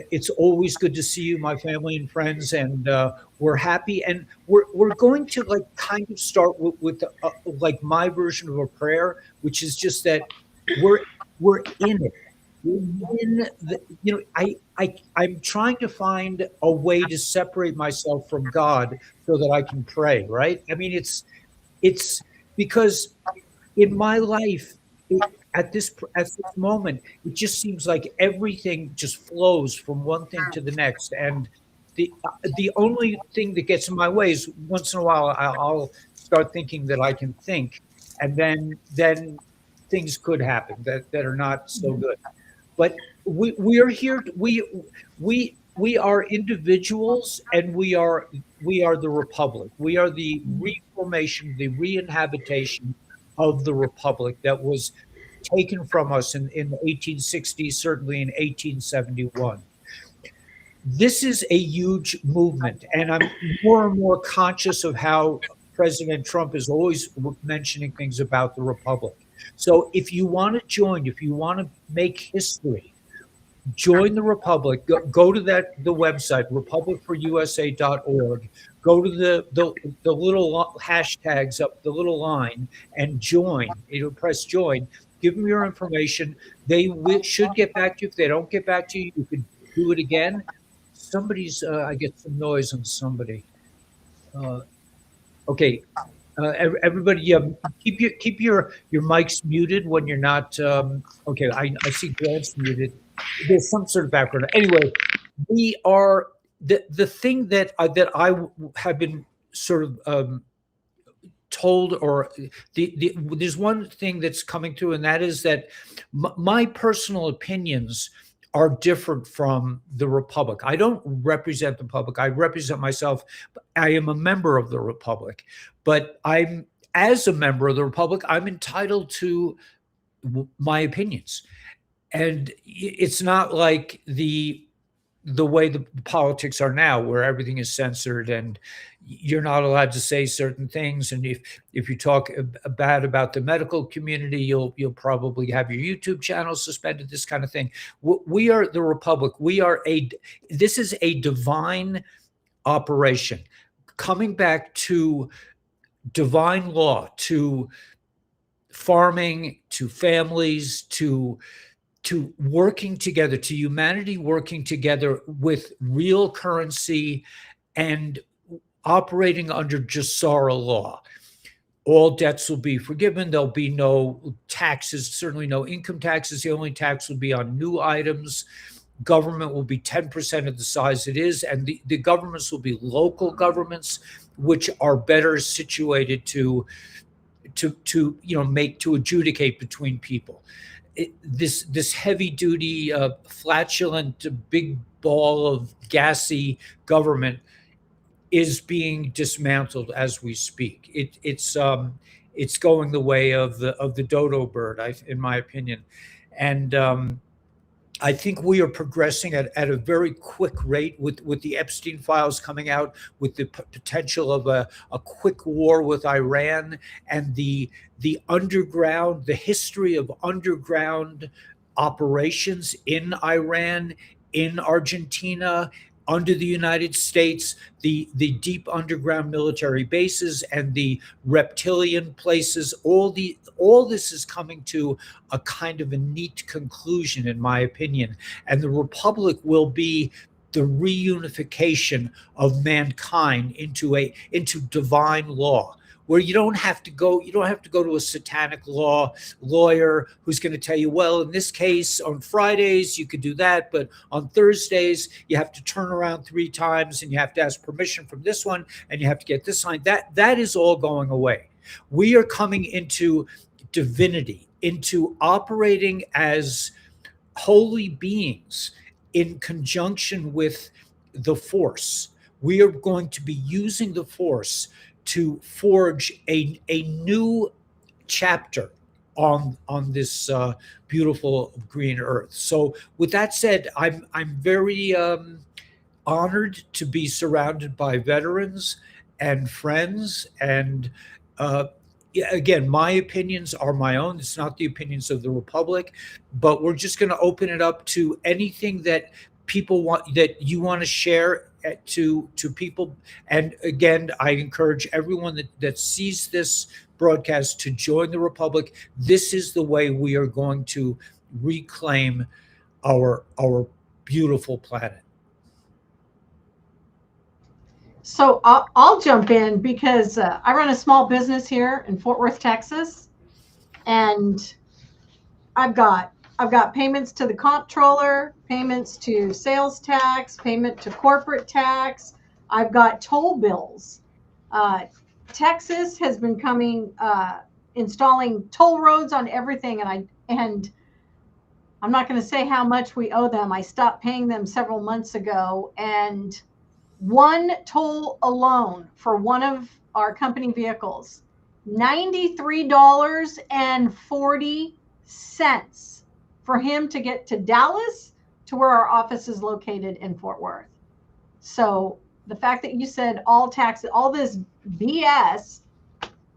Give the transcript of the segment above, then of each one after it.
It's always good to see you, my family and friends, and we're happy. And we're going to like kind of start with like my version of a prayer, which is just that we're we're in it. We're in the, I'm trying to find a way to separate myself from God so that I can pray. Right? I mean, it's because in my life at this moment it just seems like everything just flows from one thing to the next, and the only thing that gets in my way is once in a while I'll start thinking that I can think, and then things could happen that are not so good. But we are here, we are individuals, and we are the republic. We are the reformation, the reinhabitation of the republic that was taken from us in the 1860s, certainly in 1871. This is a huge movement, and I'm more and more conscious of how President Trump is always mentioning things about the republic. So if you want to join, if you want to make history, join the republic. Go to the website republicforusa.org. Go to the little hashtags up the little line and join. It'll press join. Give them your information. They should get back to you. If they don't get back to you, you could do it again. Somebody's I get some noise on somebody. uh, okay. Everybody, keep your mics muted when you're not. Okay, I see Grant's muted. There's some sort of background. Anyway, we are the thing that I have been sort of told, or there's one thing that's coming through, and that is that my personal opinions are different from the republic. I don't represent the public. I represent myself. I am a member of the republic, but as a member of the republic, I'm entitled to my opinions. And it's not like the way the politics are now, where everything is censored and you're not allowed to say certain things. And if you talk bad about the medical community, you'll probably have your YouTube channel suspended. This kind of thing. We are the republic. This is a divine operation, coming back to divine law, to farming, to families, to working together, to humanity working together with real currency and operating under Jassara law. All debts will be forgiven. There'll be no taxes, certainly no income taxes. The only tax will be on new items. Government will be 10% of the size it is, and the governments will be local governments, which are better situated to adjudicate between people. This heavy duty, flatulent, big ball of gassy government is being dismantled as we speak. It's going the way of the dodo bird, in my opinion, and I think we are progressing at a very quick rate with the Epstein files coming out, with the potential of a quick war with Iran, and the underground, the history of underground operations in Iran, in Argentina, under the United States, the deep underground military bases and the reptilian places. All this is coming to a kind of a neat conclusion, in my opinion. And the republic will be the reunification of mankind into divine law, where you don't have to go to a satanic lawyer who's going to tell you, well, in this case on Fridays you could do that, but on Thursdays you have to turn around 3 times and you have to ask permission from this one and you have to get this sign. That is all going away. We are coming into divinity, into operating as holy beings in conjunction with the force. We are going to be using the force to forge a new chapter on this beautiful green earth. So with that said, I'm very honored to be surrounded by veterans and friends, and again, my opinions are my own. It's not the opinions of the republic, but we're just going to open it up to anything that people that you want to share to people. And again, I encourage everyone that sees this broadcast to join the Republic. This is the way we are going to reclaim our beautiful planet. So I'll jump in because I run a small business here in Fort Worth, Texas, and I've got payments to the comptroller, payments to sales tax, payment to corporate tax. I've got toll bills. Texas has been coming, installing toll roads on everything, and I'm not going to say how much we owe them. I stopped paying them several months ago, and one toll alone for one of our company vehicles, $93.40 for him to get to Dallas to where our office is located in Fort Worth. So the fact that you said all taxes, all this BS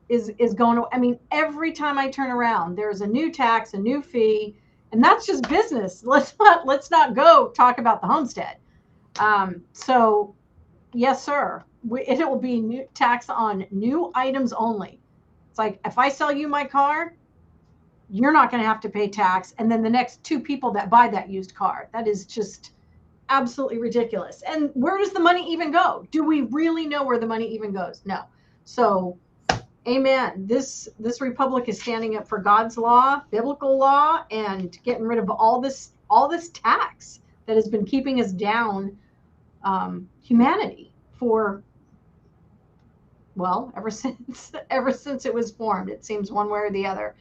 is going to, I mean, every time I turn around, there's a new tax, a new fee, and that's just business. Let's not go talk about the homestead. So yes, sir. It will be new tax on new items only. It's like, if I sell you my car, you're not going to have to pay tax. And then the next two people that buy that used car, that is just absolutely ridiculous. And where does the money even go? Do we really know where the money even goes? No. So, amen. This republic is standing up for God's law, biblical law, and getting rid of all this tax that has been keeping us down, humanity for, well, ever since it was formed. It seems one way or the other.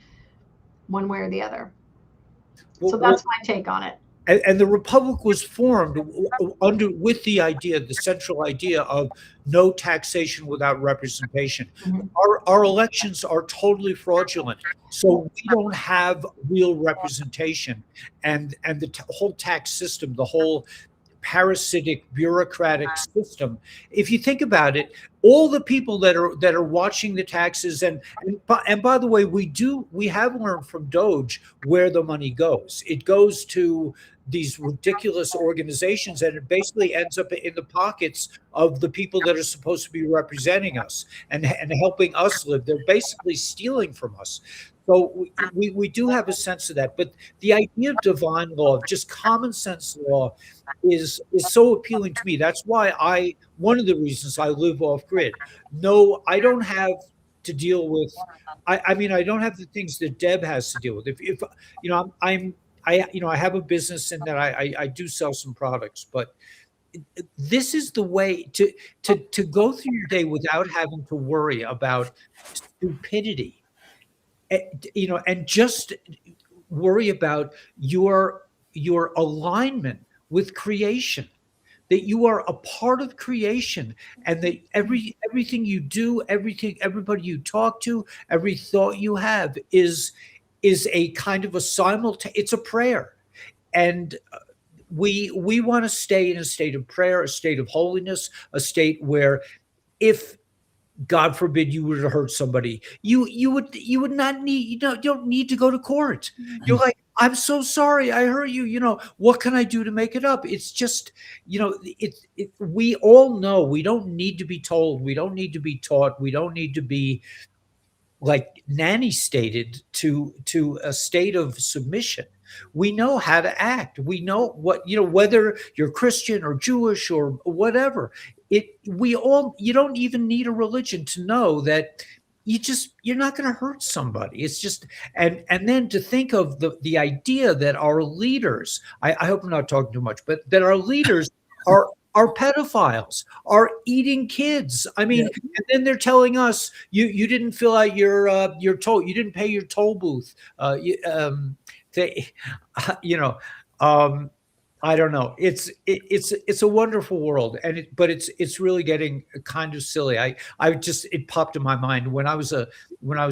So that's my take on it. And the Republic was formed with the central idea of no taxation without representation. Mm-hmm. Our elections are totally fraudulent, so we don't have real representation, and the whole tax system, the whole parasitic bureaucratic system. If you think about it, all the people that are watching the taxes, and by the way, we have learned from Doge where the money goes. It goes to these ridiculous organizations, and it basically ends up in the pockets of the people that are supposed to be representing us and helping us live. They're basically stealing from us. So we do have a sense of that. But the idea of divine law, just common sense law, is so appealing to me. That's why one of the reasons I live off grid. No, I don't have to deal with, I mean, I don't have the things that Deb has to deal with. If you know, I have a business and that I do sell some products, but this is the way to go through your day without having to worry about stupidity. You know, and just worry about your alignment with creation, that you are a part of creation, and that everything you do, everybody you talk to, every thought you have is a kind of a it's a prayer. And we want to stay in a state of prayer, a state of holiness, a state where, if God forbid you were to hurt somebody, you would not need, you don't need to go to court. You're like, I'm so sorry I hurt you. You know, what can I do to make it up? It's just, you know, we all know we don't need to be told. We don't need to be taught. We don't need to be, like Nanny stated, to a state of submission. We know how to act. We know what, you know, whether you're Christian or Jewish or whatever. You don't even need a religion to know that you're not going to hurt somebody. It's just, and then to think of the idea that our leaders, I hope I'm not talking too much, but that our leaders are pedophiles, are eating kids. I mean, yeah. And then they're telling us you didn't fill out your toll, you didn't pay your toll booth. I don't know. It's a wonderful world, but it's really getting kind of silly. It popped in my mind when I was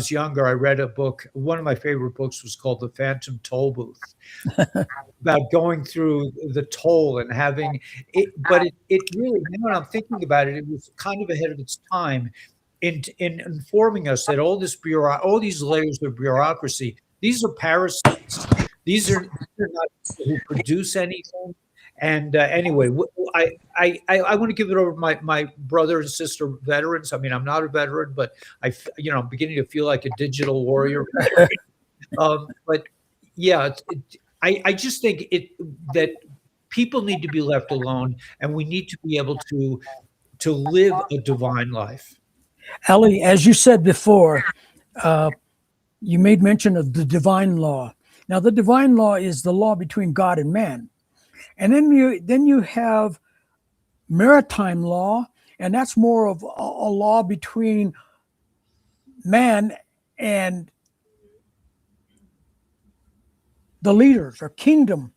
younger. I read a book. One of my favorite books was called The Phantom Toll Booth, about going through the toll and having it. But it really, when I'm thinking about it, it was kind of ahead of its time in informing us that all these layers of bureaucracy, these are parasites. These are not people who produce anything, And anyway, I want to give it over to my brother and sister veterans. I mean, I'm not a veteran, but I'm beginning to feel like a digital warrior. But yeah, I just think that people need to be left alone, and we need to be able to live a divine life. Ellie, as you said before, you made mention of the divine law. Now, the divine law is the law between God and man, and then you have maritime law, and that's more of a law between man and the leaders or kingdom.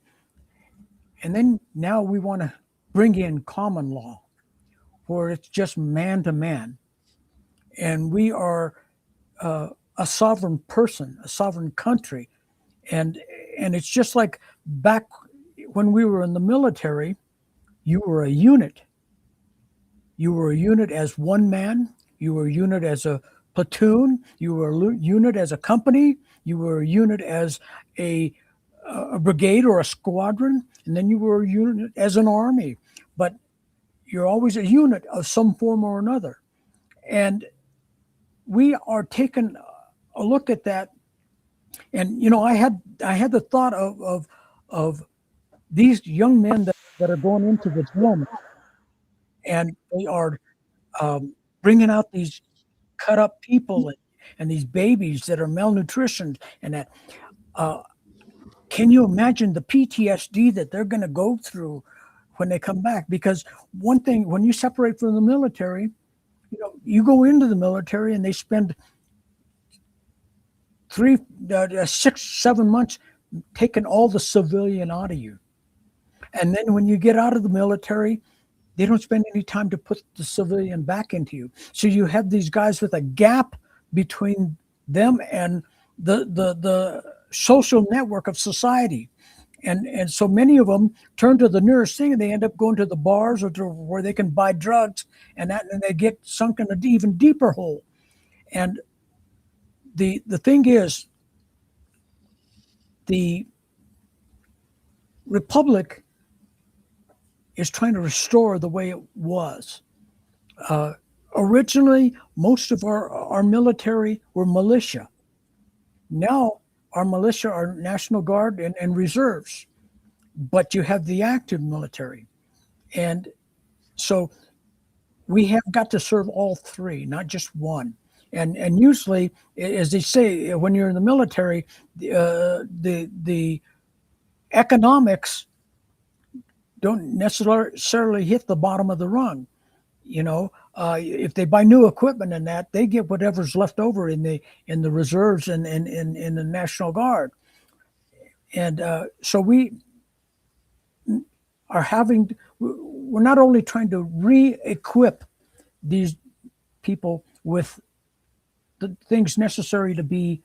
And then now we want to bring in common law, where it's just man to man, and we are a sovereign person, a sovereign country, and it's just like back when we were in the military. You were a unit. You were a unit as one man. You were a unit as a platoon. You were a unit as a company. You were a unit as a brigade or a squadron, and then you were a unit as an army. But you're always a unit of some form or another. And we are taking a look at that. And I had the thought of these young men that are going into the drum, and they are bringing out these cut up people and these babies that are malnutritioned, and that can you imagine the PTSD that they're going to go through when they come back? Because one thing, when you separate from the military, you go into the military and they spend 6, 7 months taking all the civilian out of you. And then when you get out of the military, they don't spend any time to put the civilian back into you. So you have these guys with a gap between them and the social network of society. And so many of them turn to the nearest thing, and they end up going to the bars or to where they can buy drugs, and they get sunk in an even deeper hole. And the thing is, the Republic is trying to restore the way it was. Originally, most of our military were militia. Now, our militia are National Guard and reserves, but you have the active military. And so we have got to serve all three, not just one. And usually, as they say, when you're in the military, the economics don't necessarily hit the bottom of the rung. If they buy new equipment and that, they get whatever's left over in the reserves and in the National Guard. And so we are we're not only trying to re-equip these people with the things necessary to be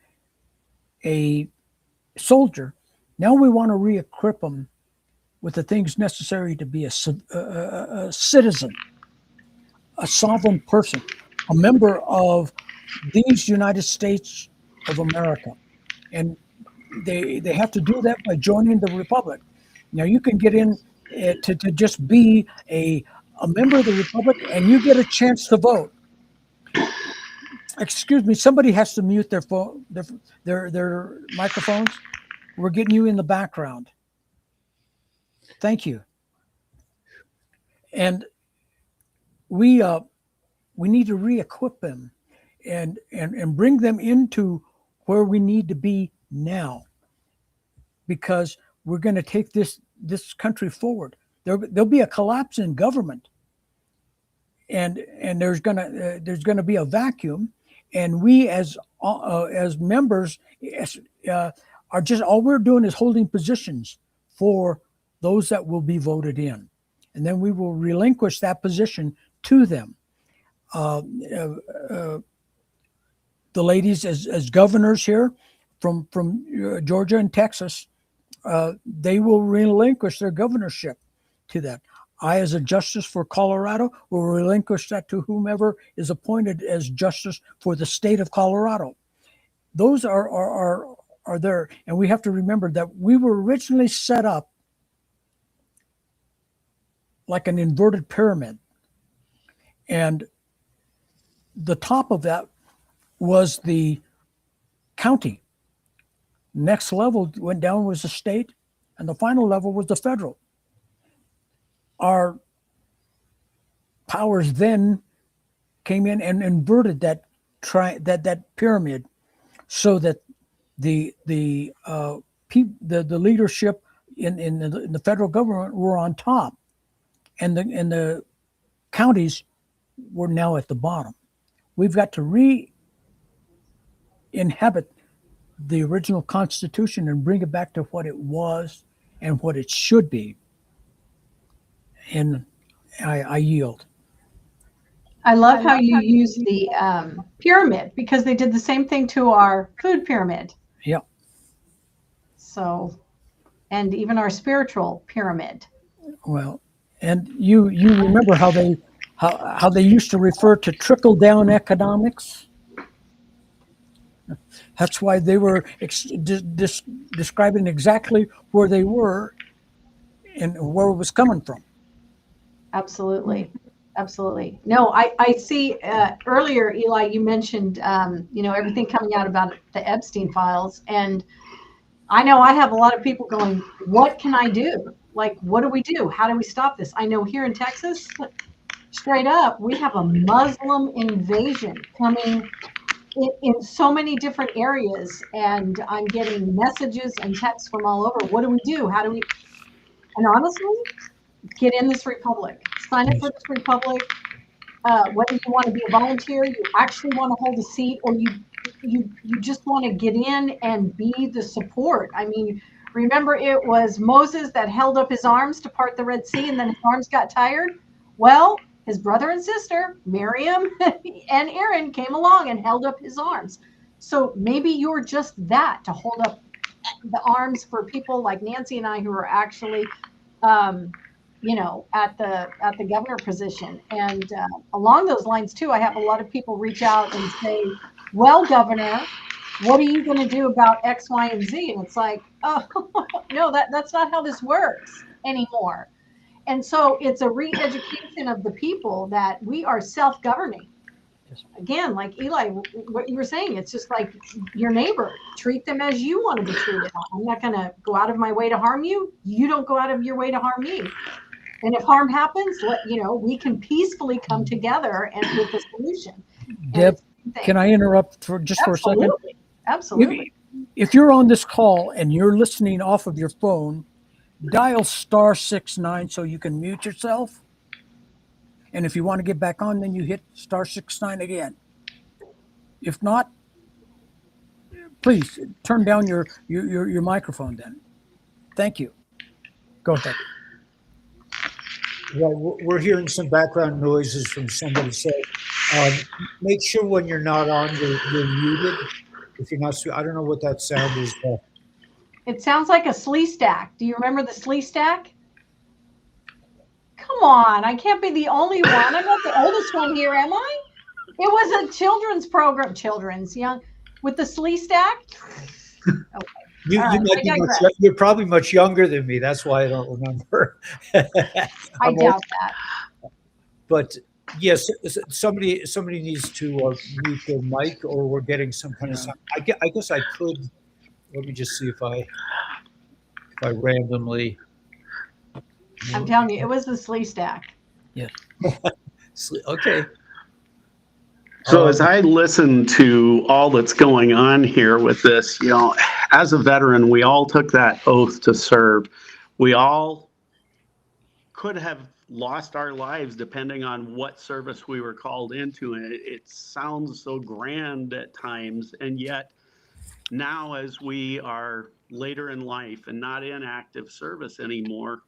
a soldier, now we want to re-equip them with the things necessary to be a citizen, a sovereign person, a member of these United States of America. And they have to do that by joining the Republic. Now, you can get in to just be a member of the Republic, and you get a chance to vote. Excuse me, somebody has to mute their phone, their microphones. We're getting you in the background. Thank you. And we need to re-equip them and bring them into where we need to be now, because we're going to take this country forward. There'll be a collapse in government, and there's going to be a vacuum, and we as members are just, all we're doing is holding positions for those that will be voted in, and then we will relinquish that position to them. The ladies as governors here from Georgia and Texas, they will relinquish their governorship to that. I, as a justice for Colorado, will relinquish that to whomever is appointed as justice for the state of Colorado. Those are there, and we have to remember that we were originally set up like an inverted pyramid. And the top of that was the county. Next level went down was the state, and the final level was the federal. Our powers then came in and inverted that pyramid, so that the leadership in the federal government were on top, and the counties were now at the bottom. We've got to re-inhabit the original Constitution and bring it back to what it was and what it should be. And I yield. I love how you use the pyramid, because they did the same thing to our food pyramid. Yeah. So, and even our spiritual pyramid. Well, and you remember how they used to refer to trickle down economics? That's why they were describing exactly where they were and where it was coming from. Absolutely. Absolutely. No, I see earlier, Eli, you mentioned, everything coming out about the Epstein files. And I know I have a lot of people going, what can I do? Like, what do we do? How do we stop this? I know here in Texas, straight up, we have a Muslim invasion coming in so many different areas. And I'm getting messages and texts from all over. What do we do? How do we? And honestly, get in this republic. Sign up for this republic. Whether you want to be a volunteer, you actually want to hold a seat, or you just want to get in and be the support. I mean, remember, it was Moses that held up his arms to part the Red Sea, and then his arms got tired. Well, his brother and sister, Miriam and Aaron, came along and held up his arms. So maybe you're just that, to hold up the arms for people like Nancy and I, who are actually at the governor position. And along those lines too, I have a lot of people reach out and say, well, Governor, what are you going to do about X, Y, and Z? And it's like, oh, no, that's not how this works anymore. And so it's a re-education of the people that we are self-governing. Again, like Eli, what you were saying, it's just like your neighbor. Treat them as you want to be treated. I'm not going to go out of my way to harm you. You don't go out of your way to harm me. And if harm happens, we can peacefully come together and with a solution. Deb, can I interrupt for a second? Absolutely. If you're on this call and you're listening off of your phone, dial *69 so you can mute yourself. And if you want to get back on, then you hit *69 again. If not, please turn down your microphone then. Thank you. Go ahead. Yeah, we're hearing some background noises from somebody. So make sure when you're not on, you're muted. If you're not, I don't know what that sound is. It sounds like a slee stack. Do you remember the slee stack? Come on, I can't be the only one. I'm not the oldest one here, am I? It was a children's program, with the slee stack. Okay. You're probably much younger than me. That's why I don't remember. I doubt that. But yes, somebody needs to mute their mic, or we're getting some kind of sound. I guess I could. Let me just see if I randomly. I'm telling you, it was the slee stack. Yeah. Okay. So as I listen to all that's going on here with this, as a veteran, we all took that oath to serve. We all could have lost our lives depending on what service we were called into. And it sounds so grand at times. And yet now, as we are later in life and not in active service anymore,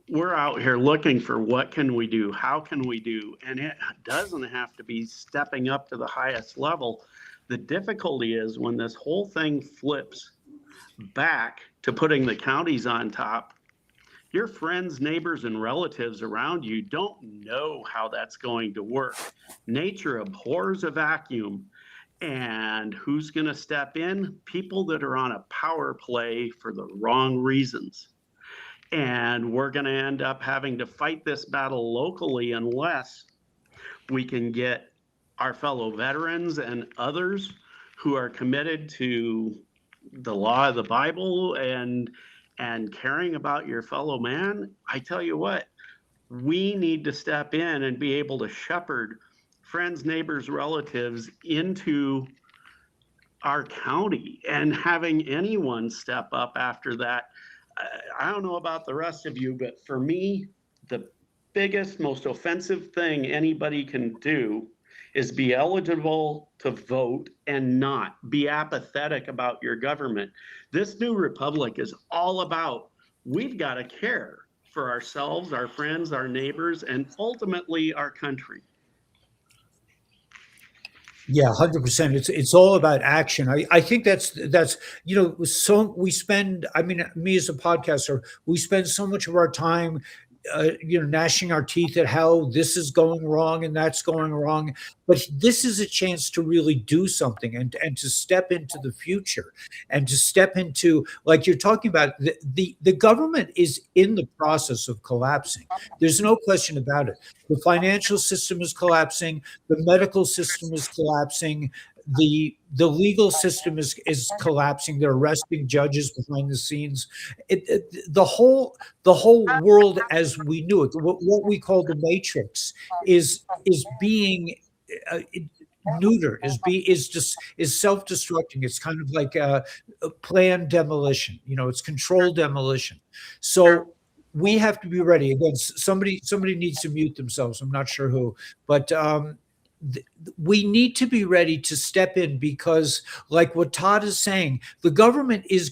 we're out here looking for what can we do? How can we do? And it doesn't have to be stepping up to the highest level. The difficulty is when this whole thing flips back to putting the counties on top, your friends, neighbors, and relatives around you don't know how that's going to work. Nature abhors a vacuum. And who's going to step in? People that are on a power play for the wrong reasons. And we're going to end up having to fight this battle locally unless we can get our fellow veterans and others who are committed to the law of the Bible and caring about your fellow man. I tell you what, we need to step in and be able to shepherd friends, neighbors, relatives into our county, and having anyone step up after that. I don't know about the rest of you, but for me, the biggest, most offensive thing anybody can do is be eligible to vote and not be apathetic about your government. This new republic is all about, we've got to care for ourselves, our friends, our neighbors, and ultimately our country. Yeah, 100%. It's all about action. I think that's so we spend. I mean, me as a podcaster, we spend so much of our time, gnashing our teeth at how this is going wrong and that's going wrong. But this is a chance to really do something and to step into the future and to step into, like you're talking about, the government is in the process of collapsing. There's no question about it. The financial system is collapsing. The medical system is collapsing. The legal system is collapsing. They're arresting judges behind the scenes. The whole world as we knew it, what we call the matrix, is being neutered, is self-destructing. It's kind of like a planned demolition. It's controlled demolition. So we have to be ready. Again, somebody needs to mute themselves. I'm not sure who, but we need to be ready to step in, because like what Todd is saying, the government is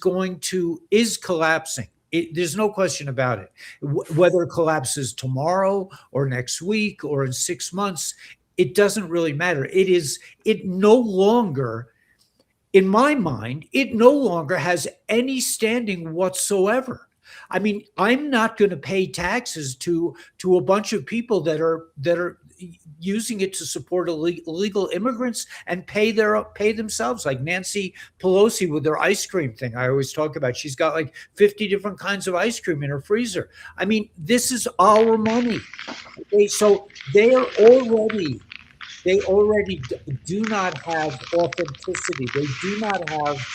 collapsing. There's no question about it. Whether it collapses tomorrow or next week or in 6 months, it doesn't really matter. It no longer, in my mind, it no longer has any standing whatsoever. I mean, I'm not going to pay taxes to a bunch of people that are using it to support illegal immigrants and pay themselves, like Nancy Pelosi with their ice cream thing. I always talk about, she's got like 50 different kinds of ice cream in her freezer. I mean, this is our money. Okay, so they already do not have authenticity. They do not have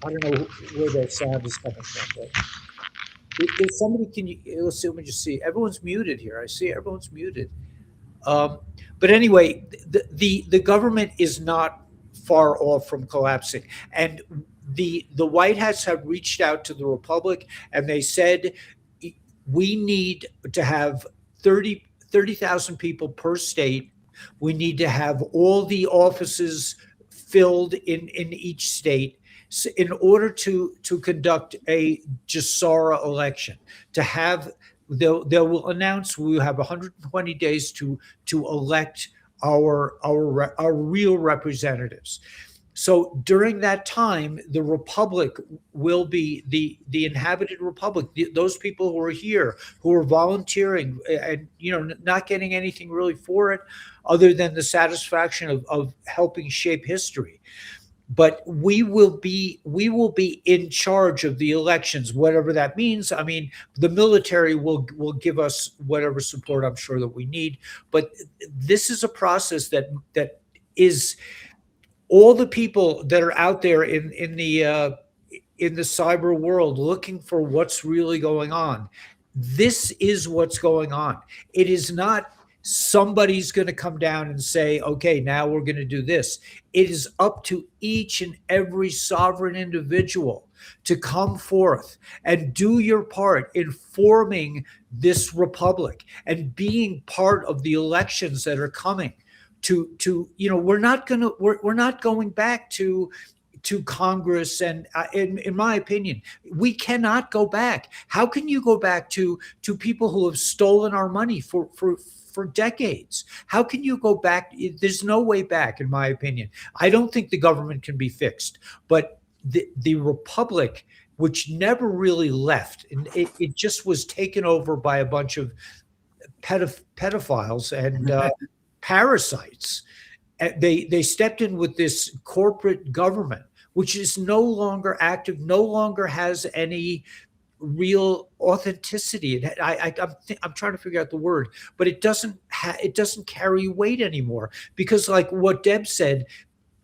I don't know where that sound is coming from, but if somebody let me just see. Everyone's muted here. I see everyone's muted. But anyway, the government is not far off from collapsing, and the White Hats have reached out to the Republic, and they said we need to have 30,000 people per state. We need to have all the offices filled in each state, in order to conduct a GESARA election. They will announce we will have 120 days to elect our real representatives. So during that time, the Republic will be the inhabited Republic. Those people who are here, who are volunteering and not getting anything really for it, other than the satisfaction of helping shape history. But we will be in charge of the elections, whatever that means. I mean, the military will give us whatever support I'm sure that we need. But this is a process that is, all the people that are out there in the cyber world looking for what's really going on. This is what's going on. It is not somebody's going to come down and say, okay, now we're going to do this. It is up to each and every sovereign individual to come forth and do your part in forming this republic and being part of the elections that are coming. We're not going back to Congress, and in my opinion, we cannot go back. How can you go back to people who have stolen our money for decades? How can you go back? There's no way back, in my opinion. I don't think the government can be fixed, but the republic, which never really left, and it just was taken over by a bunch of pedophiles and parasites. They stepped in with this corporate government, which is no longer active, no longer has any real authenticity. I'm trying to figure out the word, but it doesn't carry weight anymore, because like what Deb said,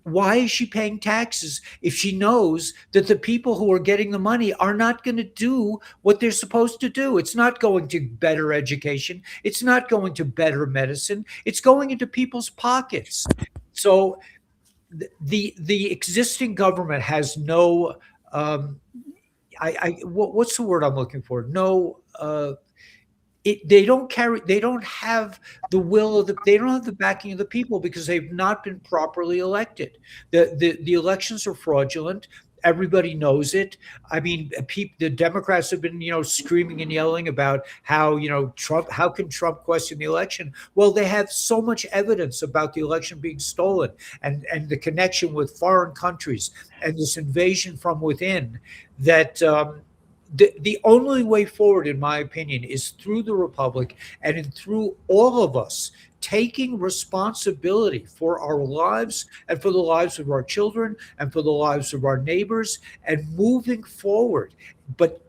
why is she paying taxes if she knows that the people who are getting the money are not going to do what they're supposed to do? It's not going to better education. It's not going to better medicine. It's going into people's pockets. So the existing government has no what's the word I'm looking for? No, they don't have the will of they don't have the backing of the people, because they've not been properly elected. The elections are fraudulent. Everybody knows it. I mean, the Democrats have been, screaming and yelling about how, Trump, how can Trump question the election? Well, they have so much evidence about the election being stolen, and the connection with foreign countries and this invasion from within, that the only way forward, in my opinion, is through the Republic, and through all of us taking responsibility for our lives and for the lives of our children and for the lives of our neighbors, and moving forward. But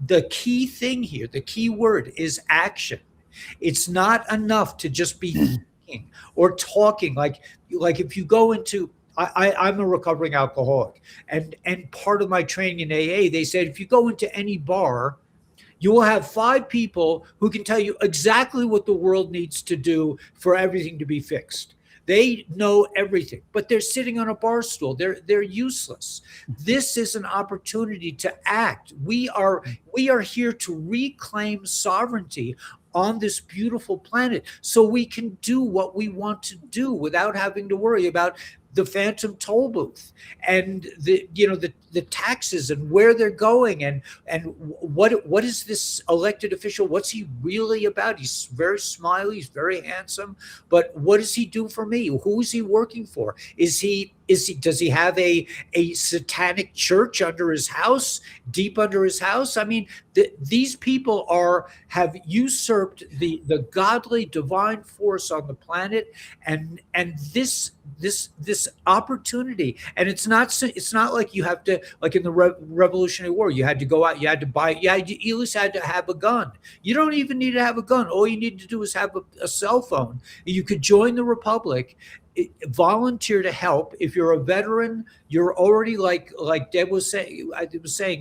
the key thing here, the key word, is action. It's not enough to just be thinking or talking. Like if you go into, I'm a recovering alcoholic, and part of my training in AA, they said if you go into any bar, you will have 5 people who can tell you exactly what the world needs to do for everything to be fixed. They know everything, but they're sitting on a bar stool. They're useless. This is an opportunity to act. We are here to reclaim sovereignty on this beautiful planet, so we can do what we want to do without having to worry about the phantom toll booth and the taxes and where they're going, and what is this elected official, what's he really about? He's very smiley, he's very handsome, but what does he do for me? Who is he working for? Does he have a satanic church under his house, deep under his house? I mean, these people have usurped the godly divine force on the planet, and this opportunity. And it's not like you have to, like in the Revolutionary War, you had to go out, you had to buy, you at least had to have a gun. You don't even need to have a gun. All you need to do is have a cell phone. You could join the Republic, volunteer to help. If you're a veteran, you're already, like Deb was saying,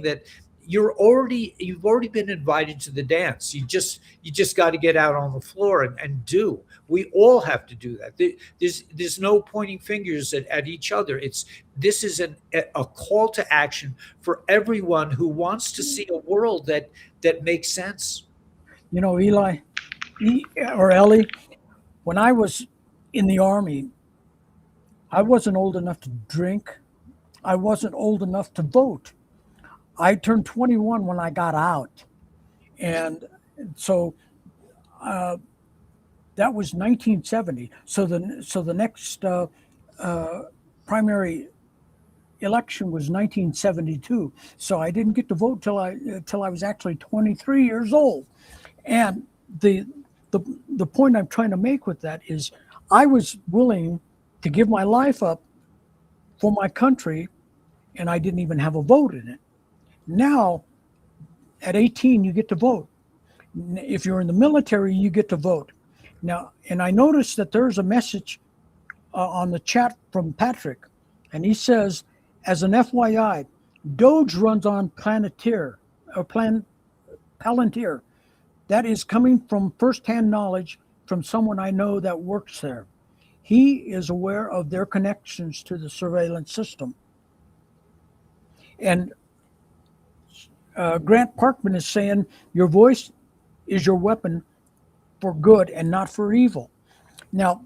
that you've already been invited to the dance. You just got to get out on the floor and do. We all have to do that. There's no pointing fingers at each other. This is a call to action for everyone who wants to see a world that makes sense. Eli, or Ellie, when I was in the Army, I wasn't old enough to drink. I wasn't old enough to vote. I turned 21 when I got out. And so that was 1970. So the next primary election was 1972. So I didn't get to vote till I was actually 23 years old. And the point I'm trying to make with that is I was willing to give my life up for my country, and I didn't even have a vote in it. Now, at 18, you get to vote. If you're in the military, you get to vote. Now, and I noticed that there's a message on the chat from Patrick, and he says, as an FYI, Doge runs on Palantir. That is coming from firsthand knowledge from someone I know that works there. He is aware of their connections to the surveillance system. And Grant Parkman is saying, your voice is your weapon for good and not for evil. Now,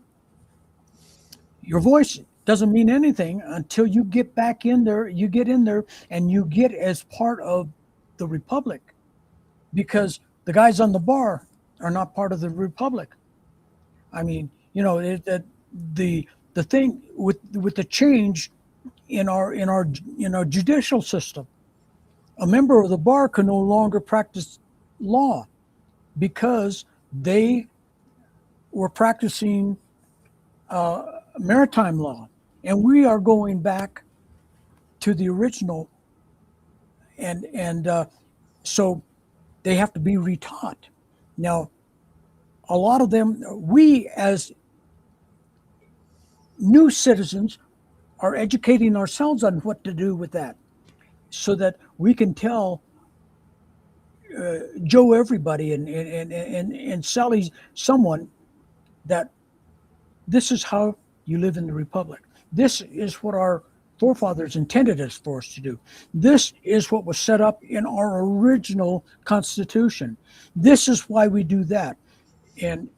your voice doesn't mean anything until you get back in there, you get in there and you get as part of the Republic, because the guys on the bar are not part of the Republic. I mean, the thing with the change in our judicial system, a member of the bar can no longer practice law because they were practicing maritime law, and we are going back to the original. And so they have to be retaught. Now, a lot of them, we as new citizens are educating ourselves on what to do with that, so that we can tell Joe everybody and Sally someone that this is how you live in the Republic. This is what our forefathers intended us for us to do. This is what was set up in our original Constitution. This is why we do that. And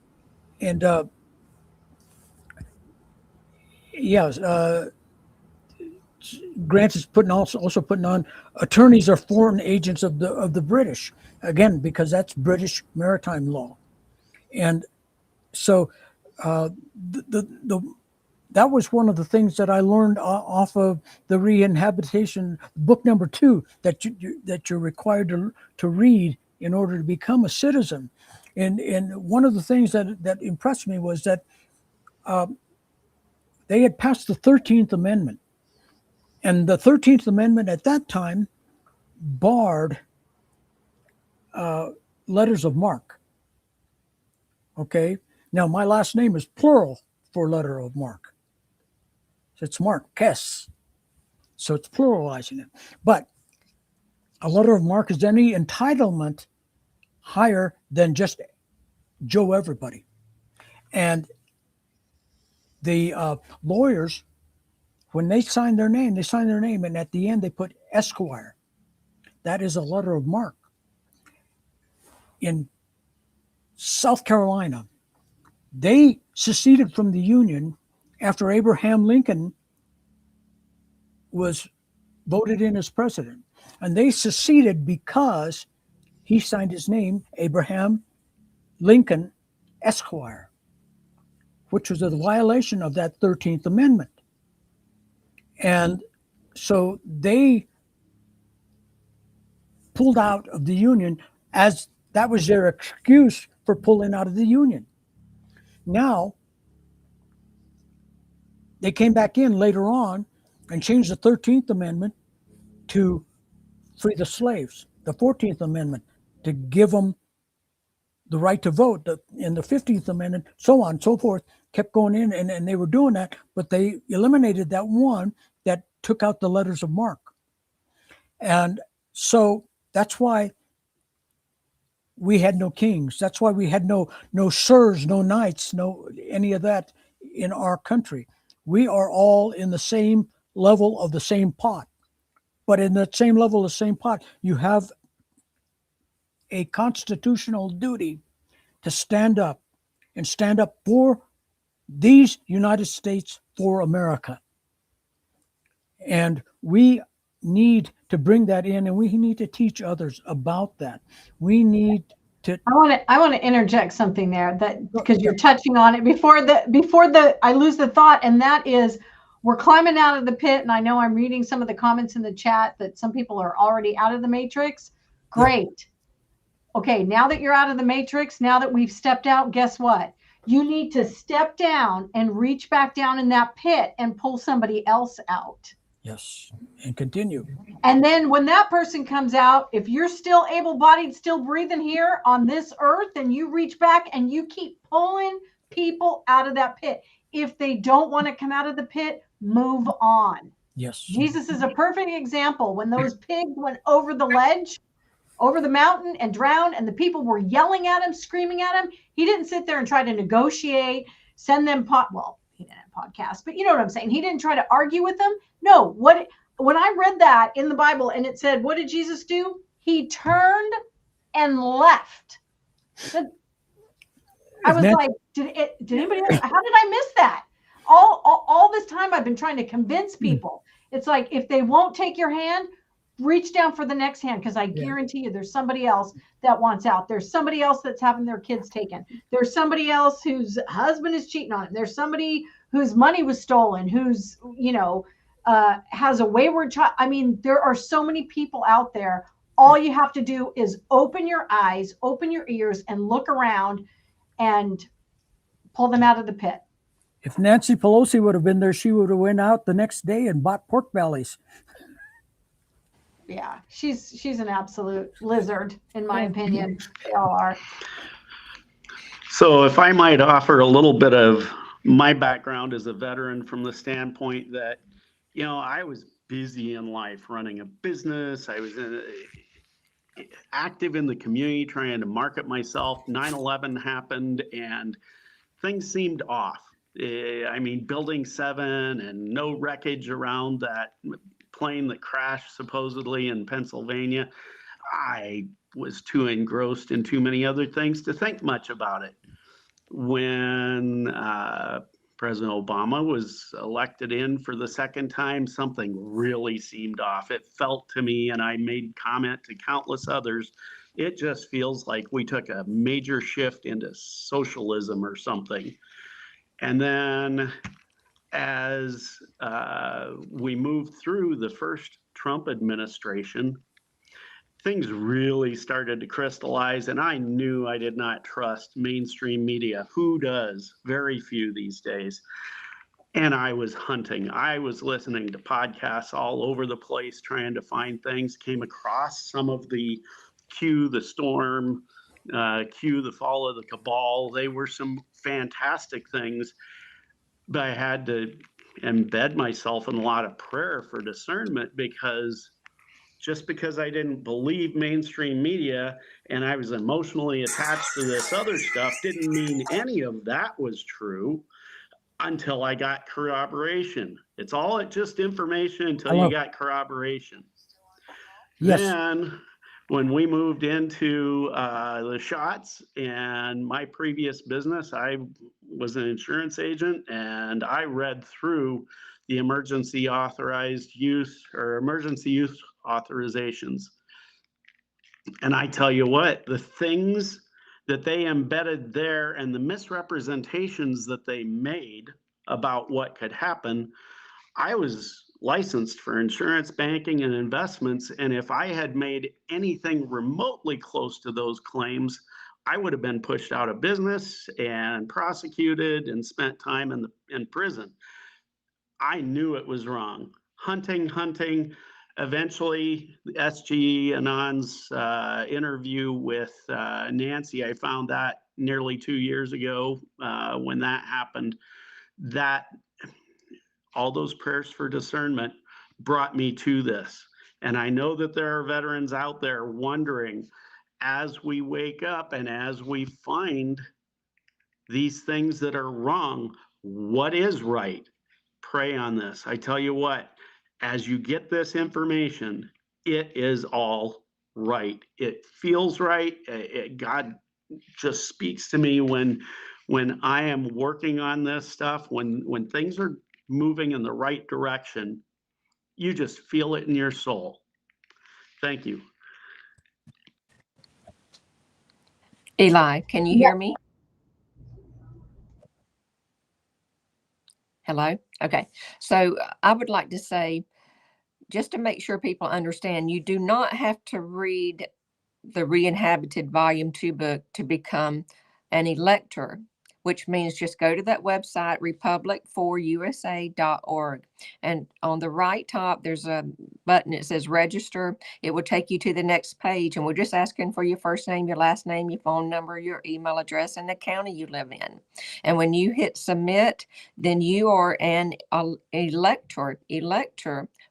Grant is also putting on attorneys are foreign agents of the British, again, because that's British maritime law. And so that was one of the things that I learned off of the Reinhabitation book number 2 that you're required to read in order to become a citizen. And one of the things that impressed me was that they had passed the 13th Amendment. And the 13th Amendment at that time barred letters of marque. Okay. Now, my last name is plural for letter of marque. It's Marquess. So it's pluralizing it. But a letter of marque is any entitlement higher than just Joe everybody. And the lawyers, when they sign their name, and at the end they put Esquire. That is a letter of marque. In South Carolina, they seceded from the Union after Abraham Lincoln was voted in as president. And they seceded because he signed his name, Abraham Lincoln Esquire, which was a violation of that 13th Amendment. And so they pulled out of the Union, as that was their excuse for pulling out of the Union. Now, they came back in later on and changed the 13th Amendment to free the slaves, the 14th Amendment to give them the right to vote, in the 15th Amendment, so on and so forth, kept going in, and they were doing that, but they eliminated that one that took out the letters of marque. And so that's why we had no kings. That's why we had no sirs, no knights, no any of that in our country. We are all in the same level of the same pot. But in that same level of the same pot, you have a constitutional duty to stand up for these United States, for America. And we need to bring that in, and we need to teach others about that. We need to. I want to interject something there, that because you're touching on it before I lose the thought, and that is, we're climbing out of the pit, and I know I'm reading some of the comments in the chat that some people are already out of the matrix. Great. Yeah. Okay, now that you're out of the matrix, now that we've stepped out, guess what? You need to step down and reach back down in that pit and pull somebody else out. Yes, and continue. And then when that person comes out, if you're still able-bodied, still breathing here on this earth, then you reach back and you keep pulling people out of that pit. If they don't want to come out of the pit, move on. Yes. Jesus is a perfect example. When those pigs went over the ledge, over the mountain, and drowned, and the people were yelling at him, screaming at him, he didn't sit there and try to negotiate, send them he didn't have podcasts, but you know what I'm saying. He didn't try to argue with them. No, when I read that in the Bible and it said, what did Jesus do? He turned and left. I was like, did anybody else, how did I miss that? All this time I've been trying to convince people. It's like, if they won't take your hand, reach down for the next hand, because I guarantee you there's somebody else that wants out. There's somebody else that's having their kids taken. There's somebody else whose husband is cheating on them. There's somebody whose money was stolen, who's, has a wayward child. I mean, there are so many people out there. All you have to do is open your eyes, open your ears, and look around and pull them out of the pit. If Nancy Pelosi would have been there, she would have went out the next day and bought pork bellies. Yeah, she's an absolute lizard, in my opinion. They all are. So if I might offer a little bit of my background as a veteran from the standpoint that, I was busy in life running a business. I was active in the community trying to market myself. 9/11 happened and things seemed off. Building 7 and no wreckage around that plane that crashed supposedly in Pennsylvania. I was too engrossed in too many other things to think much about it. When President Obama was elected in for the second time, something really seemed off. It felt to me, and I made comment to countless others, it just feels like we took a major shift into socialism or something. And then as we moved through the first Trump administration, things really started to crystallize, and I knew I did not trust mainstream media. Who does? Very few these days. And I was hunting. I was listening to podcasts all over the place, trying to find things, came across some of the Q the Storm, Q the Fall of the Cabal. They were some fantastic things, but I had to embed myself in a lot of prayer for discernment, because just because I didn't believe mainstream media and I was emotionally attached to this other stuff didn't mean any of that was true until I got corroboration. It's all just information until you got corroboration. Yes. Then when we moved into the shots and my previous business, I was an insurance agent, and I read through the emergency authorized use or emergency use authorizations. And I tell you what, the things that they embedded there and the misrepresentations that they made about what could happen, I was licensed for insurance, banking, and investments. And if I had made anything remotely close to those claims, I would have been pushed out of business and prosecuted and spent time in prison. I knew it was wrong. Hunting. Eventually, SG Anand's interview with Nancy, I found that nearly 2 years ago when that happened. That all those prayers for discernment brought me to this. And I know that there are veterans out there wondering, as we wake up and as we find these things that are wrong, what is right? Pray on this. I tell you what, as you get this information, it is all right. It feels right. God just speaks to me when I am working on this stuff, when things are moving in the right direction, you just feel it in your soul. Thank you. Eli, can you hear me? Hello? Okay. So I would like to say, just to make sure people understand, you do not have to read the Re-inhabited Volume 2 book to become an elector, which means just go to that website, republic4usa.org. And on the right top, there's a button that says register. It will take you to the next page. And we're just asking for your first name, your last name, your phone number, your email address, and the county you live in. And when you hit submit, then you are an elector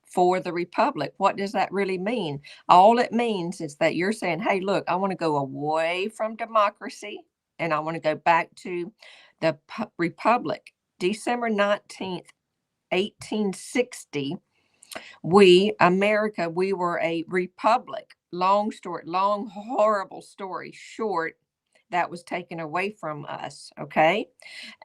for the Republic. What does that really mean? All it means is that you're saying, hey, look, I want to go away from democracy and I want to go back to the Republic. December 19th, 1860, America, we were a republic. Long story, long, horrible story short, that was taken away from us, okay?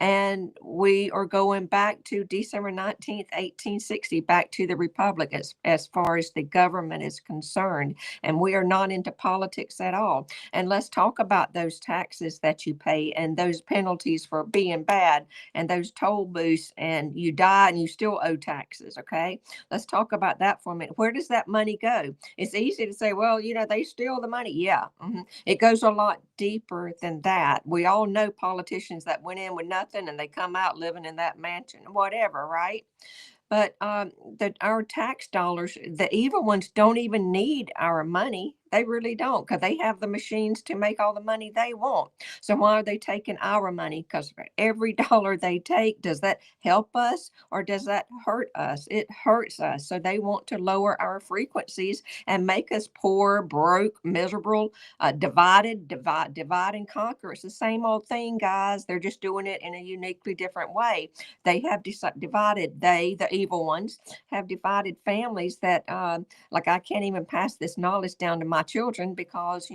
And we are going back to December 19th, 1860, back to the Republic as far as the government is concerned. And we are not into politics at all. And let's talk about those taxes that you pay and those penalties for being bad and those toll booths, and you die and you still owe taxes, okay? Let's talk about that for a minute. Where does that money go? It's easy to say, well, they steal the money. Yeah, it goes a lot deeper than that. We all know politicians that went in with nothing and they come out living in that mansion, whatever, right? But our tax dollars, the evil ones don't even need our money. They really don't, because they have the machines to make all the money they want. So why are they taking our money? Because for every dollar they take, does that help us or does that hurt us? It hurts us. So they want to lower our frequencies and make us poor, broke, miserable, divide and conquer. It's the same old thing, guys. They're just doing it in a uniquely different way. They have divided, the evil ones, have divided families that, like, I can't even pass this knowledge down to my children because,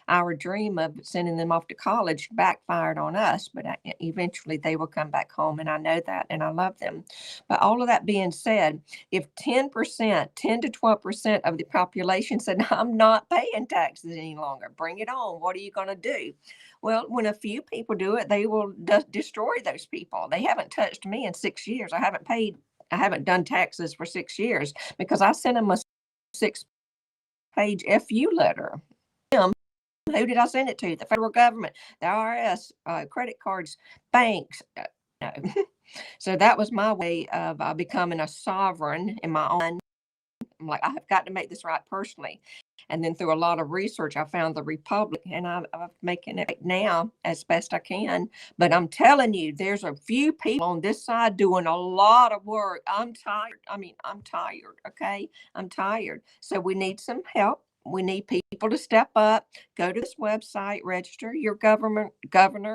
our dream of sending them off to college backfired on us. But eventually they will come back home, and I know that, and I love them. But all of that being said, if 10 to 12% of the population said, I'm not paying taxes any longer, bring it on. What are you going to do? Well, when a few people do it, they will destroy those people. They haven't touched me in 6 years. I haven't done taxes for 6 years because I sent them a 6-page FU letter. Who did I send it to? The federal government, the IRS, credit cards, banks. No. So that was my way of becoming a sovereign in my own. I'm like, I have got to make this right personally. And then through a lot of research, I found the Republic, and I'm making it now as best I can. But I'm telling you, there's a few people on this side doing a lot of work. I'm tired. I'm tired. Okay. I'm tired. So we need some help. We need people to step up, go to this website, register. Your governor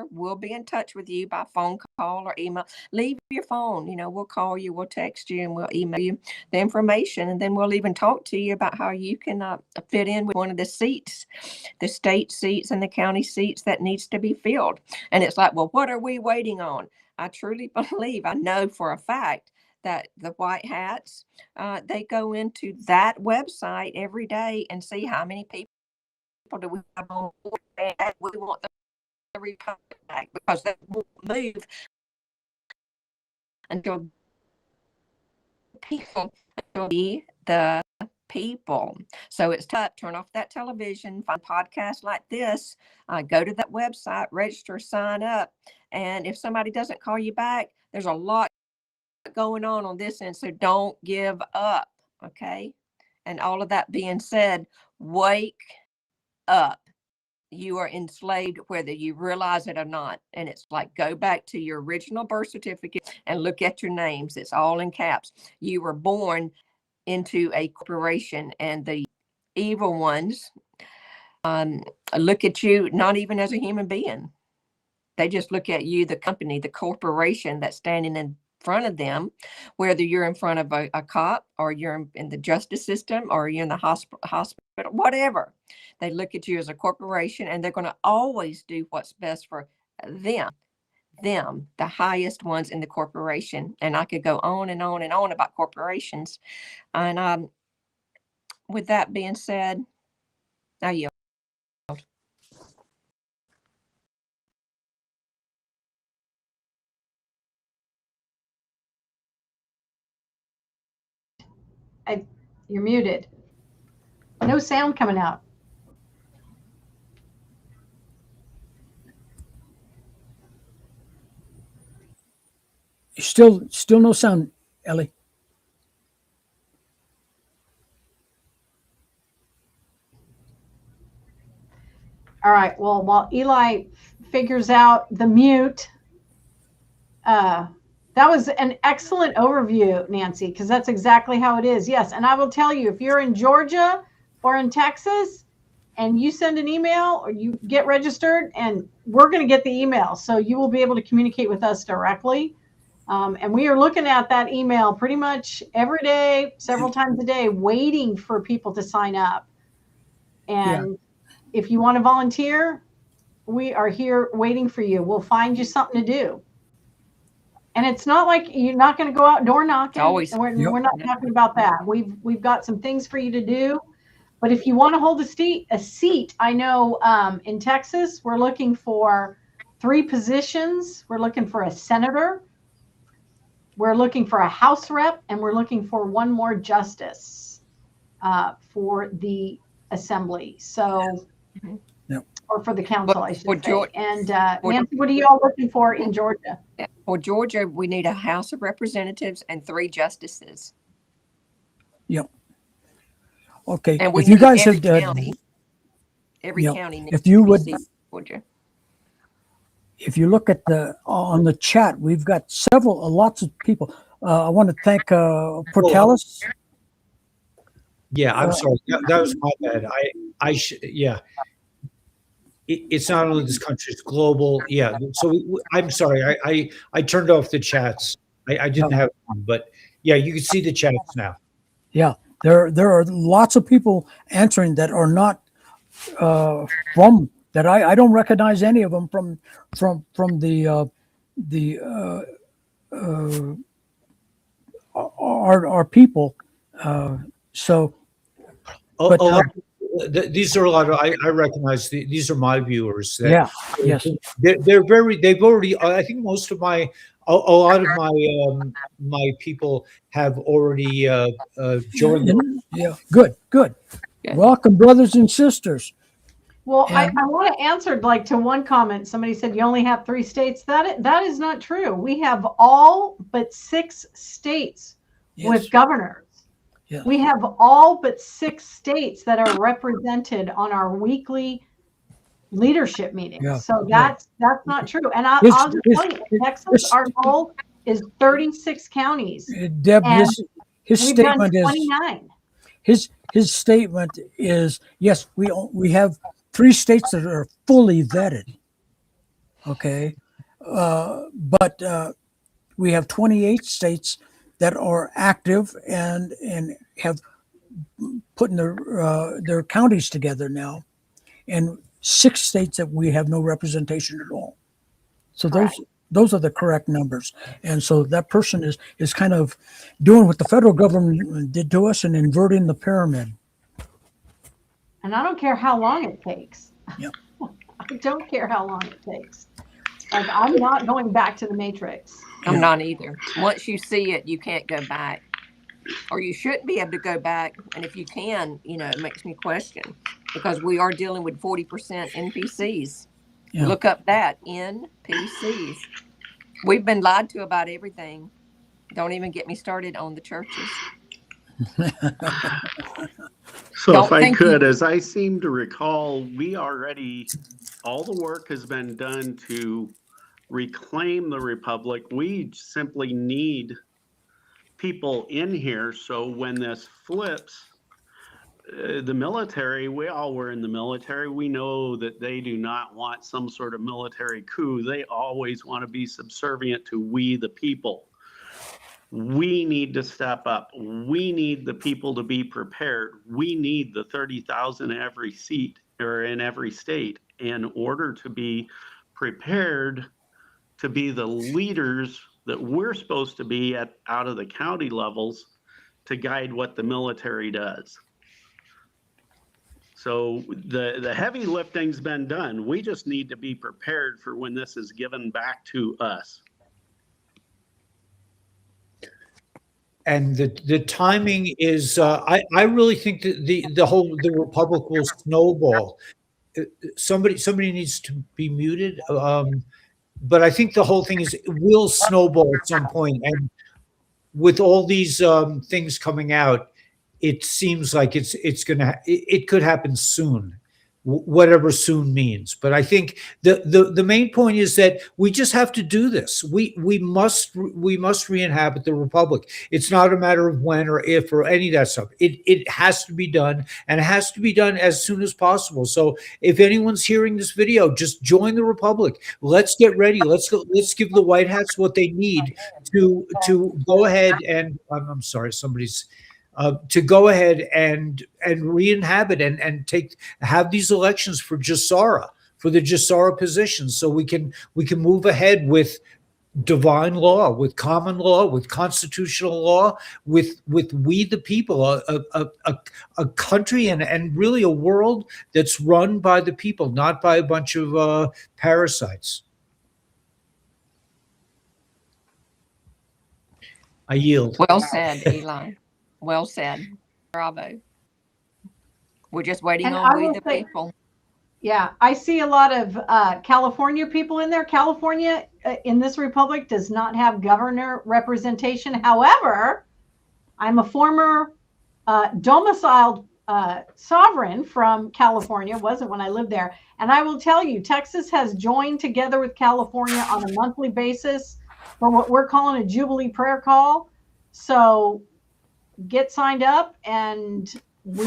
will be in touch with you by phone call or email. Leave your phone, we'll call you, we'll text you, and we'll email you the information. And then we'll even talk to you about how you can fit in with one of the seats, the state seats and the county seats that needs to be filled. And it's like, well, what are we waiting on? I truly believe, I know for a fact, that the white hats, they go into that website every day and see how many people do we have on board, and we want the Republic back, because they won't move until be the people. So it's tough. Turn off that television, find podcasts like this, go to that website, register, sign up. And if somebody doesn't call you back, there's a lot going on this end, so don't give up. Okay. And all of that being said, wake up. You are enslaved whether you realize it or not. And it's like, go back to your original birth certificate and look at your names. It's all in caps. You were born into a corporation, and the evil ones look at you not even as a human being. They just look at you, the company, the corporation that's standing in front of them, whether you're in front of a cop or you're in the justice system or you're in the hospital, whatever. They look at you as a corporation, and they're going to always do what's best for them, the highest ones in the corporation. And I could go on and on and on about corporations. And with that being said, I yield. You're muted. No sound coming out. Still no sound, Ellie. All right. Well, while Eli figures out the mute, that was an excellent overview, Nancy, because that's exactly how it is. Yes. And I will tell you, if you're in Georgia or in Texas and you send an email or you get registered, and we're going to get the email, so you will be able to communicate with us directly. And we are looking at that email pretty much every day, several times a day, waiting for people to sign up. And if you want to volunteer, we are here waiting for you. We'll find you something to do. And it's not like you're not going to go out door knocking. We're not talking about that. We've got some things for you to do. But if you want to hold a seat, I know in Texas, we're looking for 3 positions. We're looking for a senator. We're looking for a House rep, and we're looking for 1 more justice for the assembly. So, or for the council, I should say. And Nancy, what are you all looking for in Georgia? For Georgia, we need a House of Representatives and 3 justices. Okay. And we If you need guys every have, county. Every yeah, county needs if you to be would, seated in Georgia. if you look at on the chat, we've got lots of people. I want to thank Portales. Yeah, I'm sorry. That was my bad. Yeah. It's not only this country; it's global. Yeah. So I'm sorry. I turned off the chats. I didn't have one, but yeah, you can see the chats now. Yeah, there are lots of people answering that are not from that. I don't recognize any of them from our people. So, A but lot. These are a lot of. I recognize these are my viewers. yeah, yes, They're very. They've already. I think most of my. A lot of my people have already joined. yeah, good. Good. Welcome, brothers and sisters. Well, I And- want to answer like to one comment. Somebody said you only have 3 states. That is not true. We have all but 6 states with governors. Yeah. We have all but 6 states that are represented on our weekly leadership meetings. Yeah. So that's not true. And I'll just tell you, in Texas, our goal is 36 counties. Deb, And his We've done statement is 29. his statement is yes, we have 3 states that are fully vetted. Okay, but we have 28 states that are active and have putting their counties together now, and 6 states that we have no representation at all. So those are the correct numbers. And so that person is kind of doing what the federal government did to us and inverting the pyramid. And I don't care how long it takes. Yep. I don't care how long it takes. Like, I'm not going back to the Matrix. I'm not either. Once you see it, you can't go back. Or you shouldn't be able to go back. And if you can, it makes me question. Because we are dealing with 40% NPCs. Yeah. Look up that, NPCs. We've been lied to about everything. Don't even get me started on the churches. So Don't if I think could, you- as I seem to recall, all the work has been done to reclaim the republic. We simply need people in here. So when this flips, the military, we all were in the military. We know that they do not want some sort of military coup. They always want to be subservient to we, the people. We need to step up. We need the people to be prepared. We need the 30,000 in every seat or in every state in order to be prepared to be the leaders that we're supposed to be out of the county levels to guide what the military does. So the heavy lifting's been done. We just need to be prepared for when this is given back to us. And the timing is I really think that the republic will snowball. Somebody needs to be muted. But I think the whole thing it will snowball at some point. And with all these things coming out, it seems like it could happen soon, whatever soon means. But I think the main point is that we just have to do this. We must re-inhabit the republic. It's not a matter of when or if or any of that stuff. It has to be done, and it has to be done as soon as possible. So if anyone's hearing this video, just join the republic. Let's get ready. Let's give the White Hats what they need to go ahead and I'm sorry, somebody's. To go ahead and re-inhabit and have these elections for Jassara, for the Jassara position, so we can move ahead with divine law, with common law, with constitutional law, with we the people, a country and really a world that's run by the people, not by a bunch of parasites. I yield. Well said, Eli. Well said. Bravo. We're just waiting And I on we will the say- people. Yeah, I see a lot of California people in there. California in this republic does not have governor representation. However, I'm a former domiciled sovereign from California, wasn't when I lived there. And I will tell you, Texas has joined together with California on a monthly basis for what we're calling a Jubilee prayer call. So get signed up and we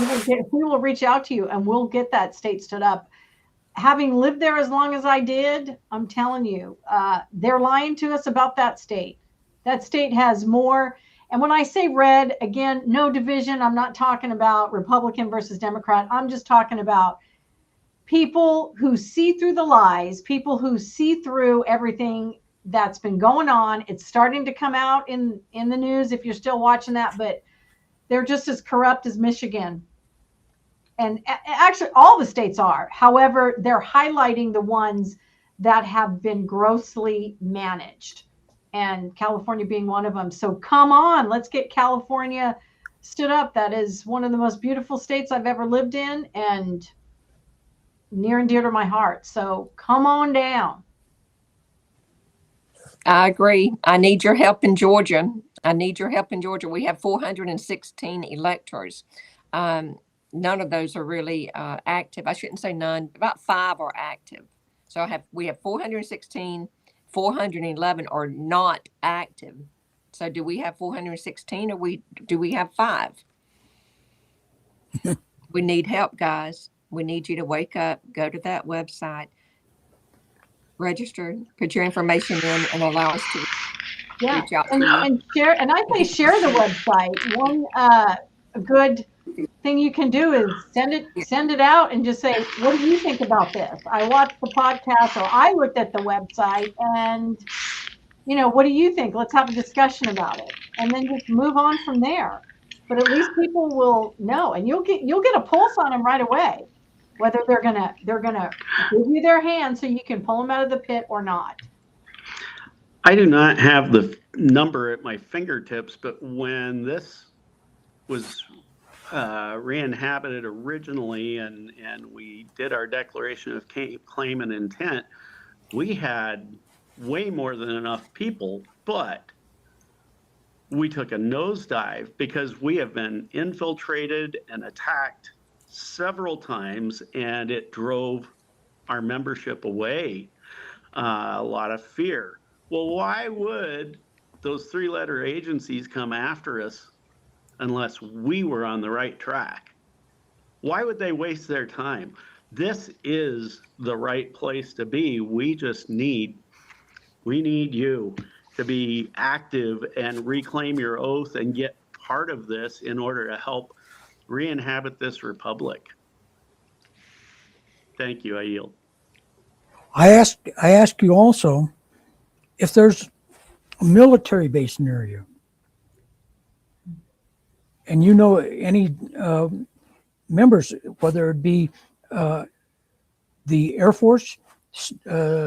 will reach out to you and we'll get that state stood up. Having lived there as long as I did, I'm telling you, they're lying to us about that state. That state has more. And when I say red, again, no division. I'm not talking about Republican versus Democrat. I'm just talking about people who see through the lies, people who see through everything that's been going on. It's starting to come out in the news if you're still watching that, but they're just as corrupt as Michigan. And actually all the states are. However, they're highlighting the ones that have been grossly managed, and California being one of them. So come on, let's get California stood up. That is one of the most beautiful states I've ever lived in and near and dear to my heart. So come on down. I agree. I need your help in Georgia. We have 416 electors. None of those are really active. I shouldn't say none. About 5 are active. So we have 416, 411 are not active. So do we have 416 or do we have 5? We need help, guys. We need you to wake up, go to that website, register, put your information in, and allow us to reach out to you. And share. And I say share the website. One good thing you can do is send it out and just say, what do you think about this? I watched the podcast or I looked at the website and, what do you think? Let's have a discussion about it. And then just move on from there. But at least people will know, and you'll get a pulse on them right away, whether they're gonna give you their hand so you can pull them out of the pit or not. I do not have the number at my fingertips, but when this was re-inhabited originally and we did our declaration of claim and intent, we had way more than enough people, but we took a nosedive because we have been infiltrated and attacked several times, and it drove our membership away. A lot of fear. Well, why would those 3-letter agencies come after us unless we were on the right track? Why would they waste their time? This is the right place to be. We need you to be active and reclaim your oath and get part of this in order to help re-inhabit this republic. Thank you. I yield. I ask you also if there's a military base near you, and any members, whether it be the Air Force,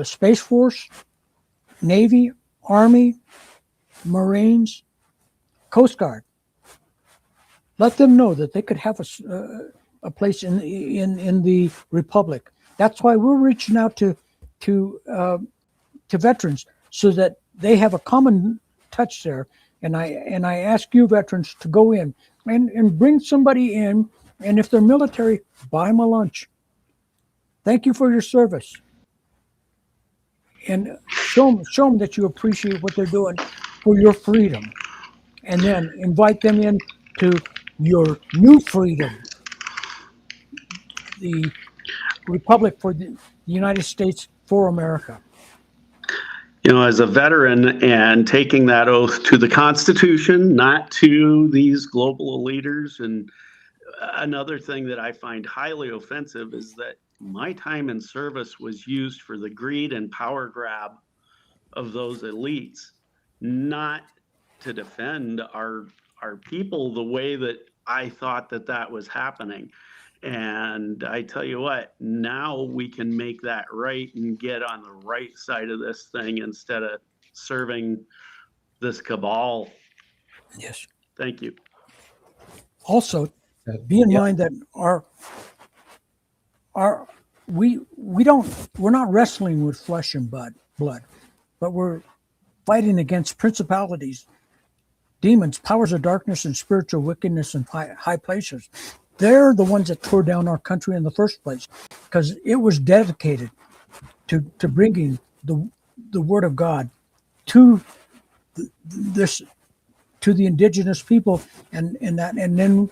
Space Force, Navy, Army, Marines, Coast Guard. Let them know that they could have a place in the Republic. That's why we're reaching out to veterans so that they have a common touch there. And I ask you veterans to go in and bring somebody in, and if they're military, buy them a lunch. Thank you for your service. And show them that you appreciate what they're doing for your freedom. And then invite them in to your new freedom, the Republic for the United States for America. As a veteran and taking that oath to the Constitution, not to these global leaders. And another thing that I find highly offensive is that my time in service was used for the greed and power grab of those elites, not to defend our people the way that I thought that was happening. And I tell you what, now we can make that right and get on the right side of this thing instead of serving this cabal. Yes. Thank you. Also, be in mind that we're not wrestling with flesh and blood, but we're fighting against principalities, demons, powers of darkness, and spiritual wickedness in high places. They're the ones that tore down our country in the first place, because it was dedicated to bringing the word of God to to the indigenous people, and then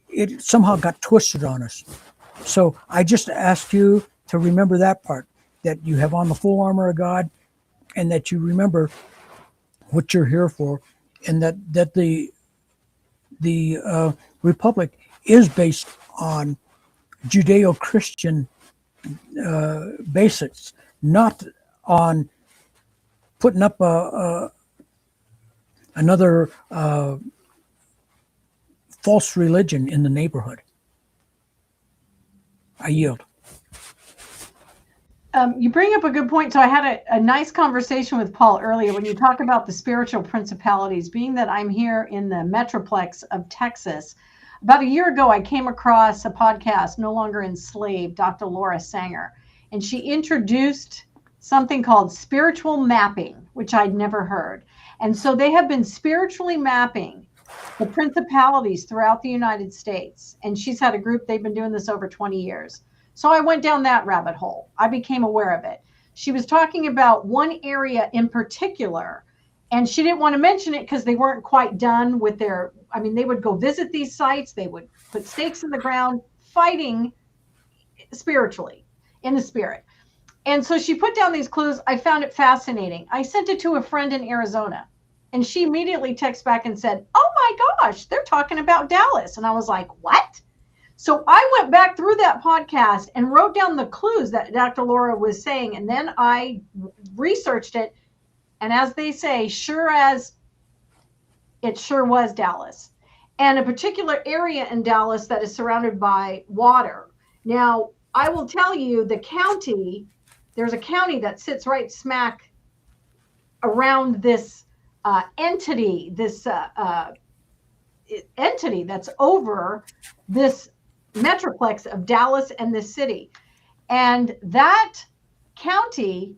it somehow got twisted on us. So I just ask you to remember that part, that you have on the full armor of God, and that you remember what you're here for, and that the Republic is based on Judeo-Christian basics, not on putting up another false religion in the neighborhood. I yield. You bring up a good point. So I had a nice conversation with Paul earlier when you talk about the spiritual principalities. Being that I'm here in the Metroplex of Texas, about a year ago, I came across a podcast, No Longer Enslaved, Dr. Laura Sanger, and she introduced something called spiritual mapping, which I'd never heard. And so they have been spiritually mapping the principalities throughout the United States. And she's had a group, they've been doing this over 20 years. So I went down that rabbit hole. I became aware of it. She was talking about one area in particular, and she didn't want to mention it because they weren't quite done with their, they would go visit these sites. They would put stakes in the ground, fighting spiritually, in the spirit. And so she put down these clues. I found it fascinating. I sent it to a friend in Arizona, and she immediately texted back and said, "Oh my gosh, they're talking about Dallas." And I was like, "What?" So I went back through that podcast and wrote down the clues that Dr. Laura was saying. And then I researched it. And as they say, sure as it sure was Dallas. And a particular area in Dallas that is surrounded by water. Now, I will tell you, the county, there's a county that sits right smack around this entity, entity that's over this Metroplex of Dallas and the city. And that county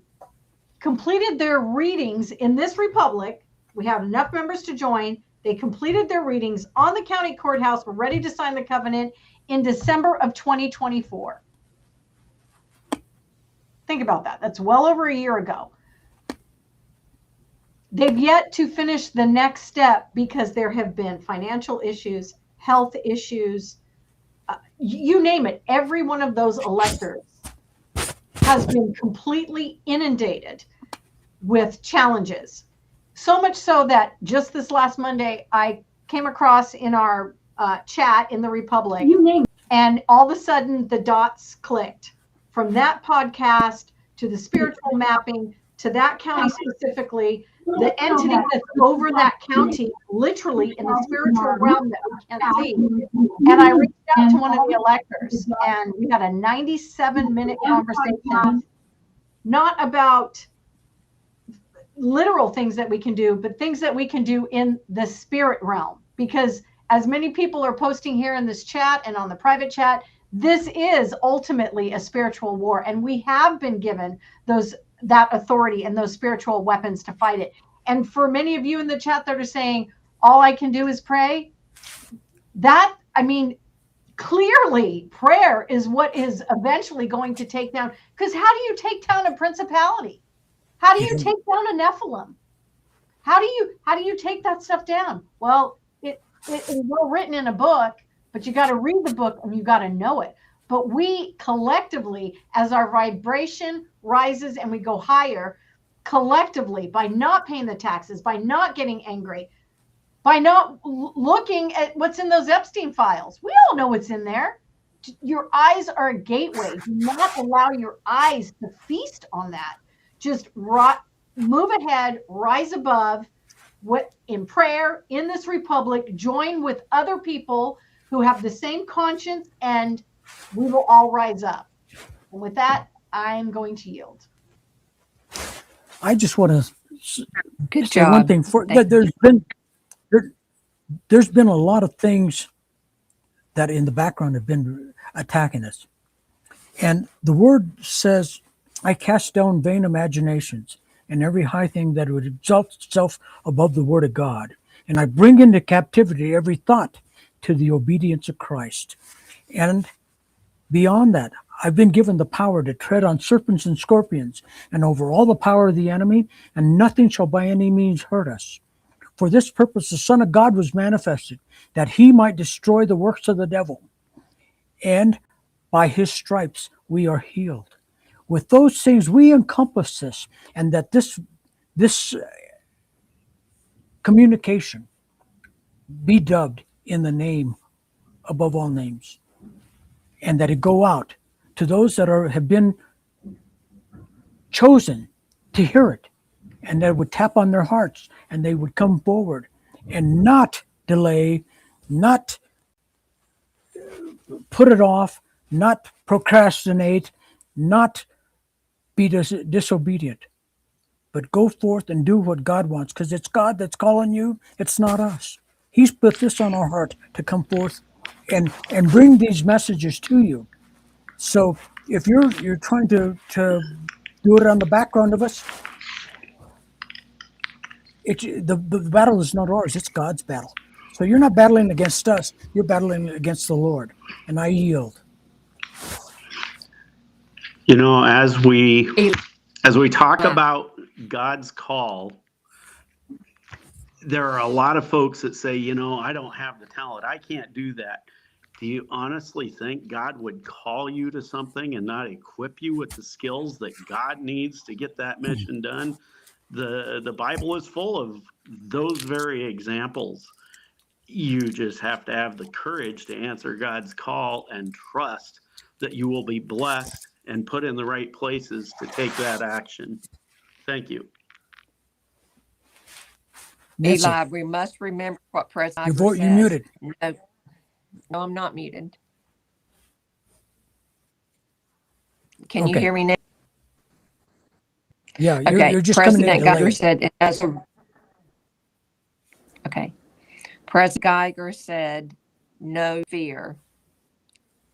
completed their readings in this republic. We have enough members to join. They completed their readings on the county courthouse. We're ready to sign the covenant in December of 2024. Think about that. That's well over a year ago. They've yet to finish the next step because there have been financial issues, health issues, you name it. Every one of those electors has been completely inundated with challenges. So much so that just this last Monday, I came across in our chat in the Republic, and all of a sudden the dots clicked from that podcast to the spiritual mapping to that county specifically, the entity that's over that county, literally in the spiritual realm that we can't see. And I reached out to one of the electors, and we had a 97-minute conversation, not about literal things that we can do, but things that we can do in the spirit realm. Because as many people are posting here in this chat and on the private chat, this is ultimately a spiritual war, and we have been given that authority and those spiritual weapons to fight it. And for many of you in the chat that are saying, all I can do is pray, clearly prayer is what is eventually going to take down. Because how do you take down a principality? How do you take down a Nephilim? How do you take that stuff down? Well, it is well written in a book, but you got to read the book and you got to know it. But we collectively, as our vibration rises and we go higher, collectively, by not paying the taxes, by not getting angry, by not looking at what's in those Epstein files. We all know what's in there. Your eyes are a gateway. Do not allow your eyes to feast on that. Just move ahead, rise above, in prayer, in this republic, join with other people who have the same conscience, and we will all rise up. And with that, I'm going to yield. I just want to Good say job. one thing. There's been a lot of things that in the background have been attacking us. And the word says, I cast down vain imaginations and every high thing that would exalt itself above the word of God. And I bring into captivity every thought to the obedience of Christ. And beyond that, I've been given the power to tread on serpents and scorpions and over all the power of the enemy, and nothing shall by any means hurt us. For this purpose, the Son of God was manifested, that he might destroy the works of the devil. And by his stripes we are healed. With those things we encompass this, and that this communication be dubbed in the name above all names, and that it go out to those that have been chosen to hear it, and that it would tap on their hearts, and they would come forward and not delay, not put it off, not procrastinate, not be disobedient, but go forth and do what God wants, because it's God that's calling you. It's not us. He's put this on our heart to come forth and bring these messages to you. So if you're trying to do it on the background of us, the battle is not ours. It's God's battle. So you're not battling against us. You're battling against the Lord. And I yield. You know, as we talk about God's call, there are a lot of folks that say, you know, I don't have the talent. I can't do that. Do you honestly think God would call you to something and not equip you with the skills that God needs to get that mission done? The Bible is full of those very examples. You just have to have the courage to answer God's call and trust that you will be blessed and put in the right places to take that action. Thank you. Nancy, Eli, we must remember what President you're muted. No, I'm not muted. Can you Okay. hear me now? Yeah, Okay. you're just coming in President Geiger delayed. said, okay. President Geiger said, no fear.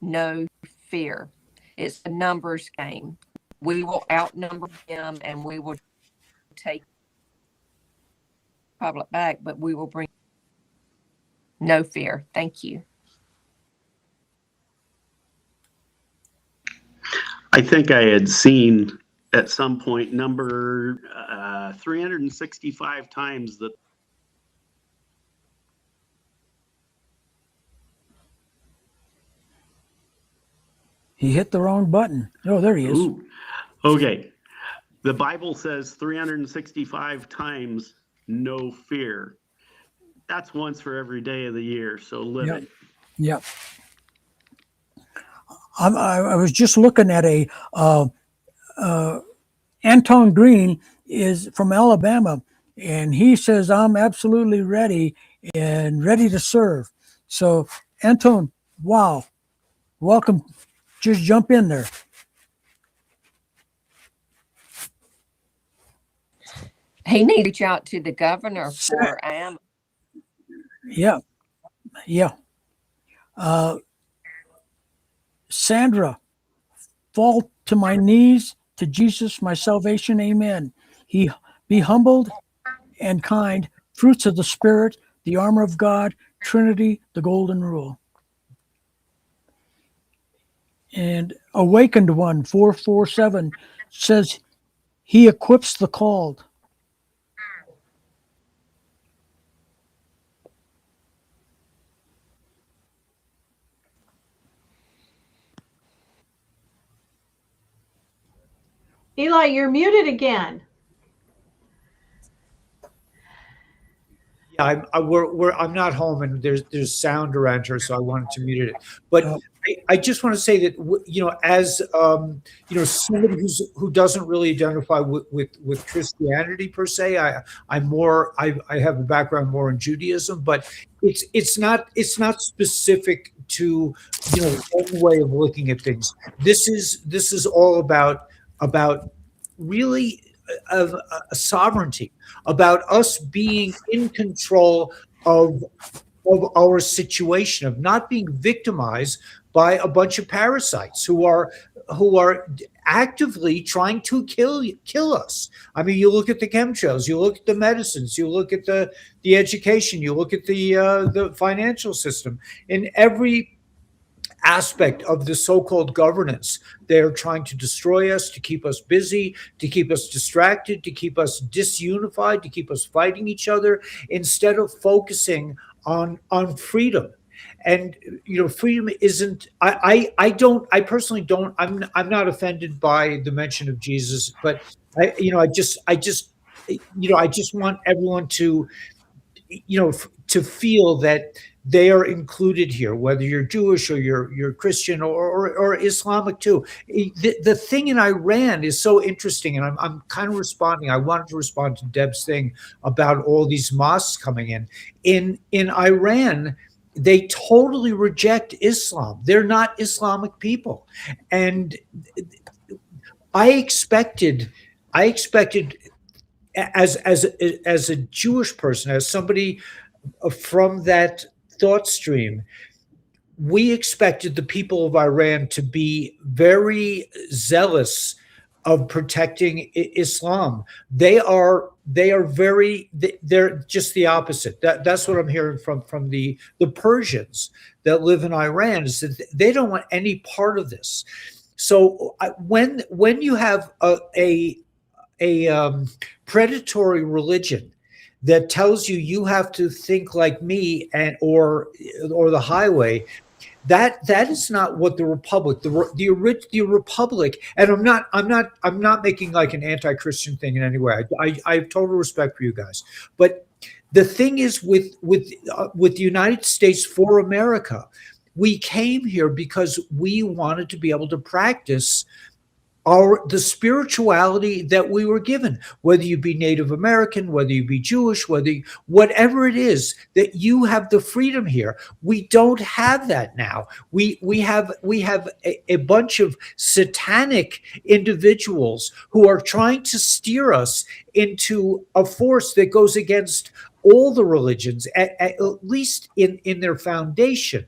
No fear. It's a numbers game. We will outnumber them and we will take public back, but we will bring no fear. Thank you. I think I had seen at some point number 365 times that. He hit the wrong button. Oh, there he is. Ooh, okay. The Bible says 365 times no fear. That's once for every day of the year. So live Yep. it. Yep. I was just looking at Anton Green is from Alabama, and he says, I'm absolutely ready and ready to serve. So, Anton, wow, welcome. Just jump in there. He needs to reach out to the governor for Yeah. Yeah. Sandra, fall to my knees to Jesus, my salvation. Amen. He be humbled and kind, fruits of the Spirit, the armor of God, Trinity, the golden rule. And Awakened One 447 says he equips the called. Eli, you're muted again. Yeah, I'm not home, and there's sound around here, so I wanted to mute it. But I just want to say that as somebody who doesn't really identify with Christianity per se, I have a background more in Judaism, but it's not specific to one way of looking at things. This is all about really a sovereignty, about us being in control of our situation, of not being victimized by a bunch of parasites who are who are actively trying to kill us. I mean, you look at the chemtrails, you look at the medicines, you look at the education, you look at the financial system. In every aspect of the so-called governance, they're trying to destroy us, to keep us busy, to keep us distracted, to keep us disunified, to keep us fighting each other, instead of focusing on freedom. And freedom isn't. I personally don't. I'm not offended by the mention of Jesus, but I just want everyone to to feel that they are included here, whether you're Jewish or you're Christian or Islamic too. The thing in Iran is so interesting, and I'm kind of responding. I wanted to respond to Deb's thing about all these mosques coming in. In Iran, they totally reject Islam. They're not Islamic people, and I expected as a Jewish person, as somebody from that thought stream, we expected the people of Iran to be very zealous of protecting Islam. They're just the opposite. That's what I'm hearing from the Persians that live in Iran, is that they don't want any part of this. So when you have a predatory religion that tells you have to think like me or the highway, that is not what the republic, the republic. And I'm not making like an anti-Christian thing in any way. I have total respect for you guys, but the thing is with the United States for America, we came here because we wanted to be able to practice the spirituality that we were given, whether you be Native American, whether you be Jewish, whatever it is, that you have the freedom here. We don't have that now. We have a bunch of satanic individuals who are trying to steer us into a force that goes against all the religions, at least in their foundation.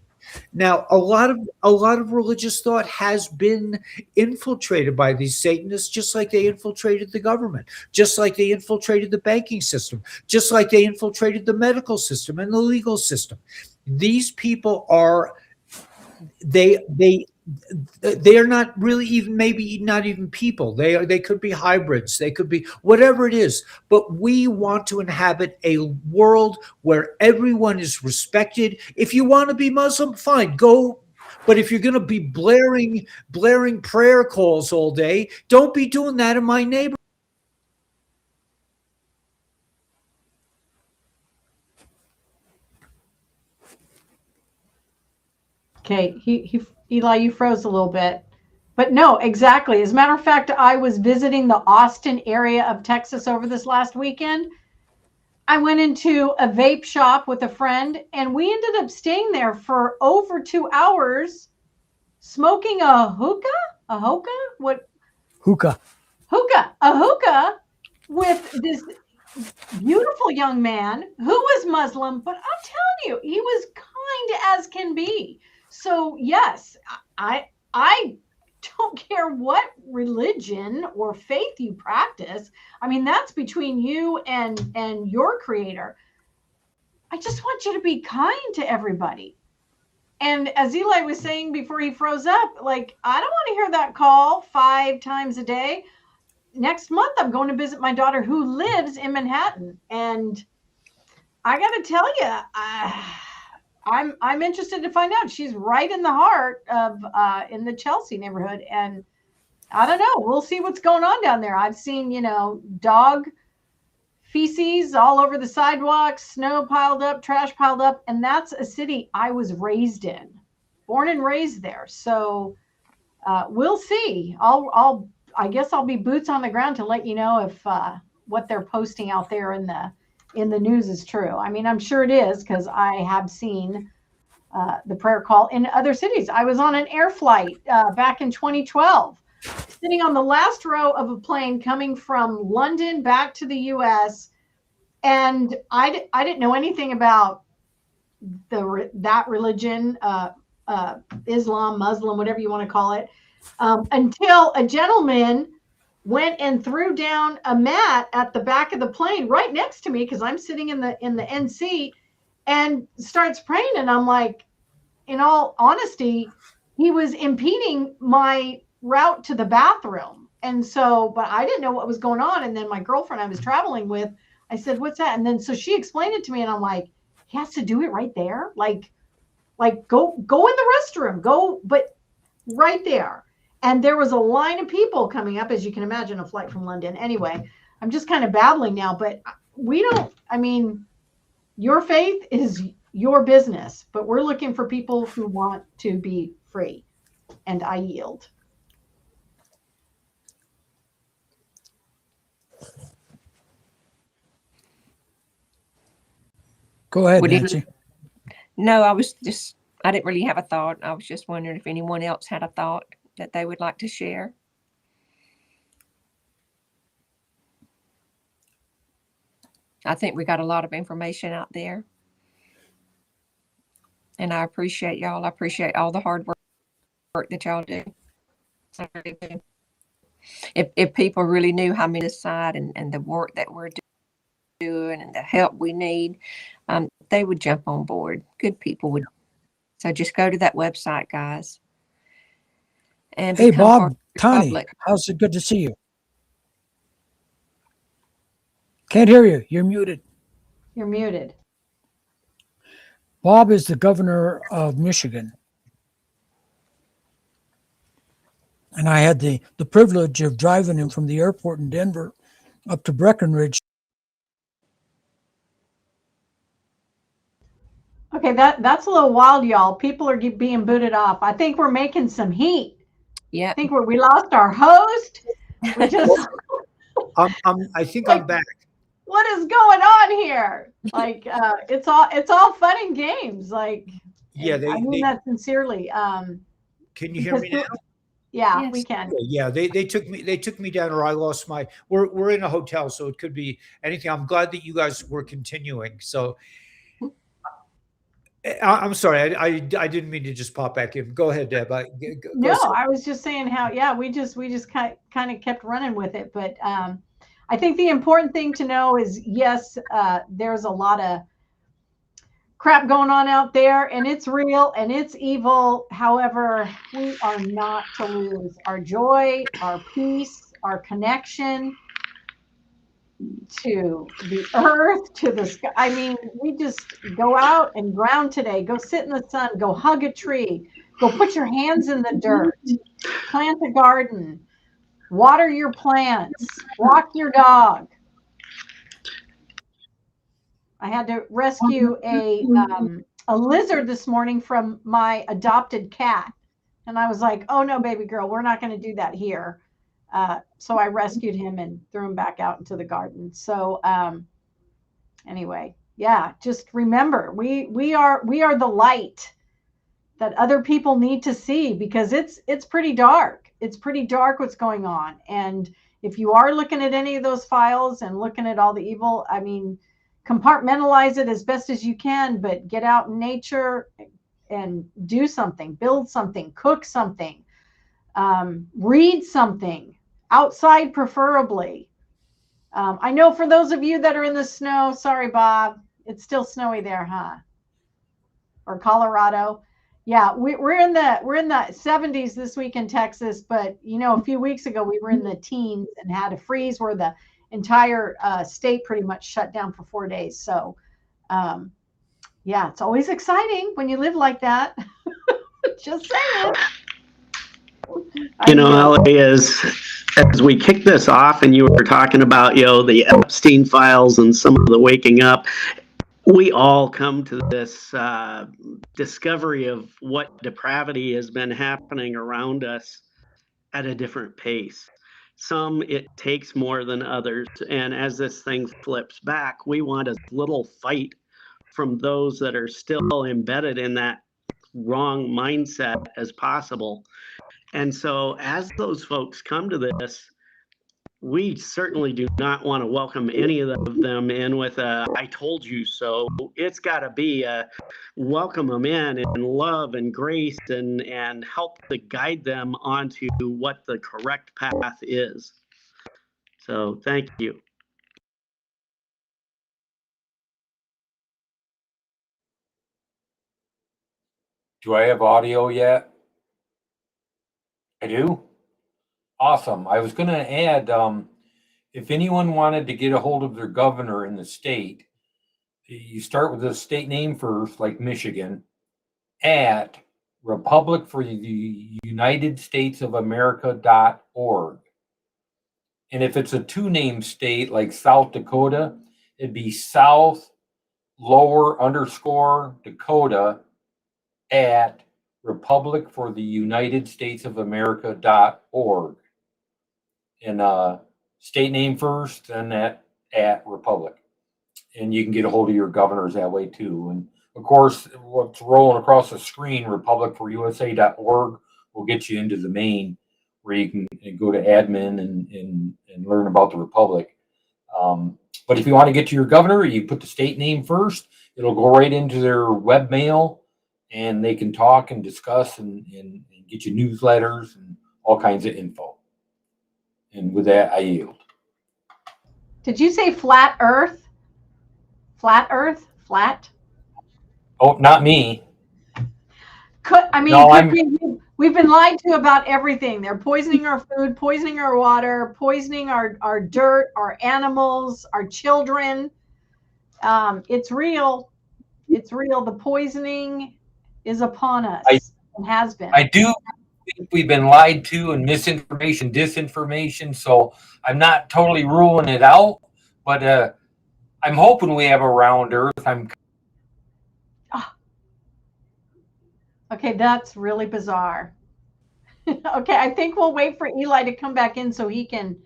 Now, a lot of religious thought has been infiltrated by these Satanists, just like they infiltrated the government, just like they infiltrated the banking system, just like they infiltrated the medical system and the legal system. These people are they are not really even, maybe not even people. They could be hybrids. They could be whatever it is. But we want to inhabit a world where everyone is respected. If you want to be Muslim, fine, go. But if you're going to be blaring prayer calls all day, don't be doing that in my neighborhood. Okay, Eli, you froze a little bit. But no, exactly. As a matter of fact, I was visiting the Austin area of Texas over this last weekend. I went into a vape shop with a friend, and we ended up staying there for over 2 hours smoking a hookah? A hookah? What? Hookah. Hookah. A hookah with this beautiful young man who was Muslim, but I'm telling you, he was kind as can be. So yes, I don't care what religion or faith you practice. I mean, that's between you and your creator. I just want you to be kind to everybody. And as Eli was saying before he froze up, like, I don't want to hear that call 5 times a day. Next month, I'm going to visit my daughter who lives in Manhattan. And I got to tell you, I'm interested to find out. She's right in the heart of in the Chelsea neighborhood, and I don't know. We'll see what's going on down there. I've seen dog feces all over the sidewalks, snow piled up, trash piled up, and that's a city I was raised in, born and raised there. So we'll see. I guess I'll be boots on the ground to let you know if what they're posting out there in the news is true. I mean, I'm sure it is, because I have seen the prayer call in other cities. I was on an air flight back in 2012, sitting on the last row of a plane coming from London back to the US. And I didn't know anything about that religion, Islam, Muslim, whatever you want to call it. until a gentleman went and threw down a mat at the back of the plane right next to me, because I'm sitting in the end seat, and starts praying. And I'm like, in all honesty, he was impeding my route to the bathroom. And so, but I didn't know what was going on. And then my girlfriend I was traveling with, I said, what's that? And then so she explained it to me, and I'm like, he has to do it right there. Like go in the restroom, go, but right there. And there was a line of people coming up, as you can imagine, a flight from London. Anyway, I'm just kind of babbling now, but I mean, your faith is your business, but we're looking for people who want to be free. And I yield. Go ahead, Would it- Nancy. No, I didn't really have a thought. I was just wondering if anyone else had a thought that they would like to share. I think we got a lot of information out there. And I appreciate y'all. I appreciate all the hard work that y'all do. I really do. If people really knew how many side and the work that we're doing and the help we need, they would jump on board. Good people would. So just go to that website, guys. And Hey, become part Bob, of the Tani, public. how's it? Good to see you. Can't hear you. You're muted. You're muted. Bob is the governor of Michigan. And I had the privilege of driving him from the airport in Denver up to Breckenridge. Okay, that's a little wild, y'all. People are being booted off. I think we're making some heat. Yeah. I think we lost our host. We just I think I'm back. what is going on here? Like it's all fun and games. Like Yeah, I mean that sincerely. Can you hear me now? Yeah, Yes. we can. Yeah, they took me down, or I lost my. We're in a hotel, so it could be anything. I'm glad that you guys were continuing. So I'm sorry, I didn't mean to just pop back in. Go ahead, Deb. No, I was just saying how we just kind of kept running with it. But I think the important thing to know is, yes, there's a lot of crap going on out there, and it's real and it's evil. However, we are not to lose our joy, our peace, our connection to the earth, to the sky. I mean, we just go out and ground today, go sit in the sun, go hug a tree, go put your hands in the dirt, plant a garden, water your plants, walk your dog. I had to rescue a lizard this morning from my adopted cat. And I was like, oh no, baby girl, we're not going to do that here. So I rescued him and threw him back out into the garden. So anyway, yeah, just remember, we are the light that other people need to see, because it's pretty dark. It's pretty dark what's going on. And if you are looking at any of those files and looking at all the evil, I mean, compartmentalize it as best as you can, but get out in nature and do something, build something, cook something, read something outside, preferably. I know for those of you that are in the snow, sorry, Bob, it's still snowy there, huh? Or Colorado. Yeah, we're in the 70s this week in Texas, but you know, a few weeks ago we were in the teens and had a freeze where the entire state pretty much shut down for 4 days. So yeah, it's always exciting when you live like that. Just saying. You know, Ellie, as we kick this off and you were talking about, the Epstein files and some of the waking up, we all come to this discovery of what depravity has been happening around us at a different pace. Some it takes more than others. And as this thing flips back, we want as little fight from those that are still embedded in that wrong mindset as possible. And so as those folks come to this, we certainly do not want to welcome any of them in with a "I told you so." It's got to be a welcome them in love and grace and help to guide them onto what the correct path is. So thank you. Do I have audio yet? I do? Awesome. I was going to add, if anyone wanted to get a hold of their governor in the state, you start with the state name first, like Michigan, at Republic for the United States of America.org. And if it's a two-name state like South Dakota, it'd be South _Dakota at Republic for the United States of America.org. And state name first, then at Republic. And you can get a hold of your governors that way too. And of course, what's rolling across the screen, republicforusa.org, will get you into the main where you can go to admin and learn about the Republic. But if you want to get to your governor, you put the state name first. It'll go right into their webmail, and they can talk and discuss and get you newsletters and all kinds of info. And with that, I yield. Did you say flat Earth? Flat Earth? Flat? Oh, not me. We've been lied to about everything. They're poisoning our food, poisoning our water, poisoning our dirt, our animals, our children. It's real. It's real. The poisoning is upon us and has been. I do think we've been lied to and misinformation, disinformation. So I'm not totally ruling it out, but I'm hoping we have a round Earth. Okay, that's really bizarre. Okay, I think we'll wait for Eli to come back in so he can,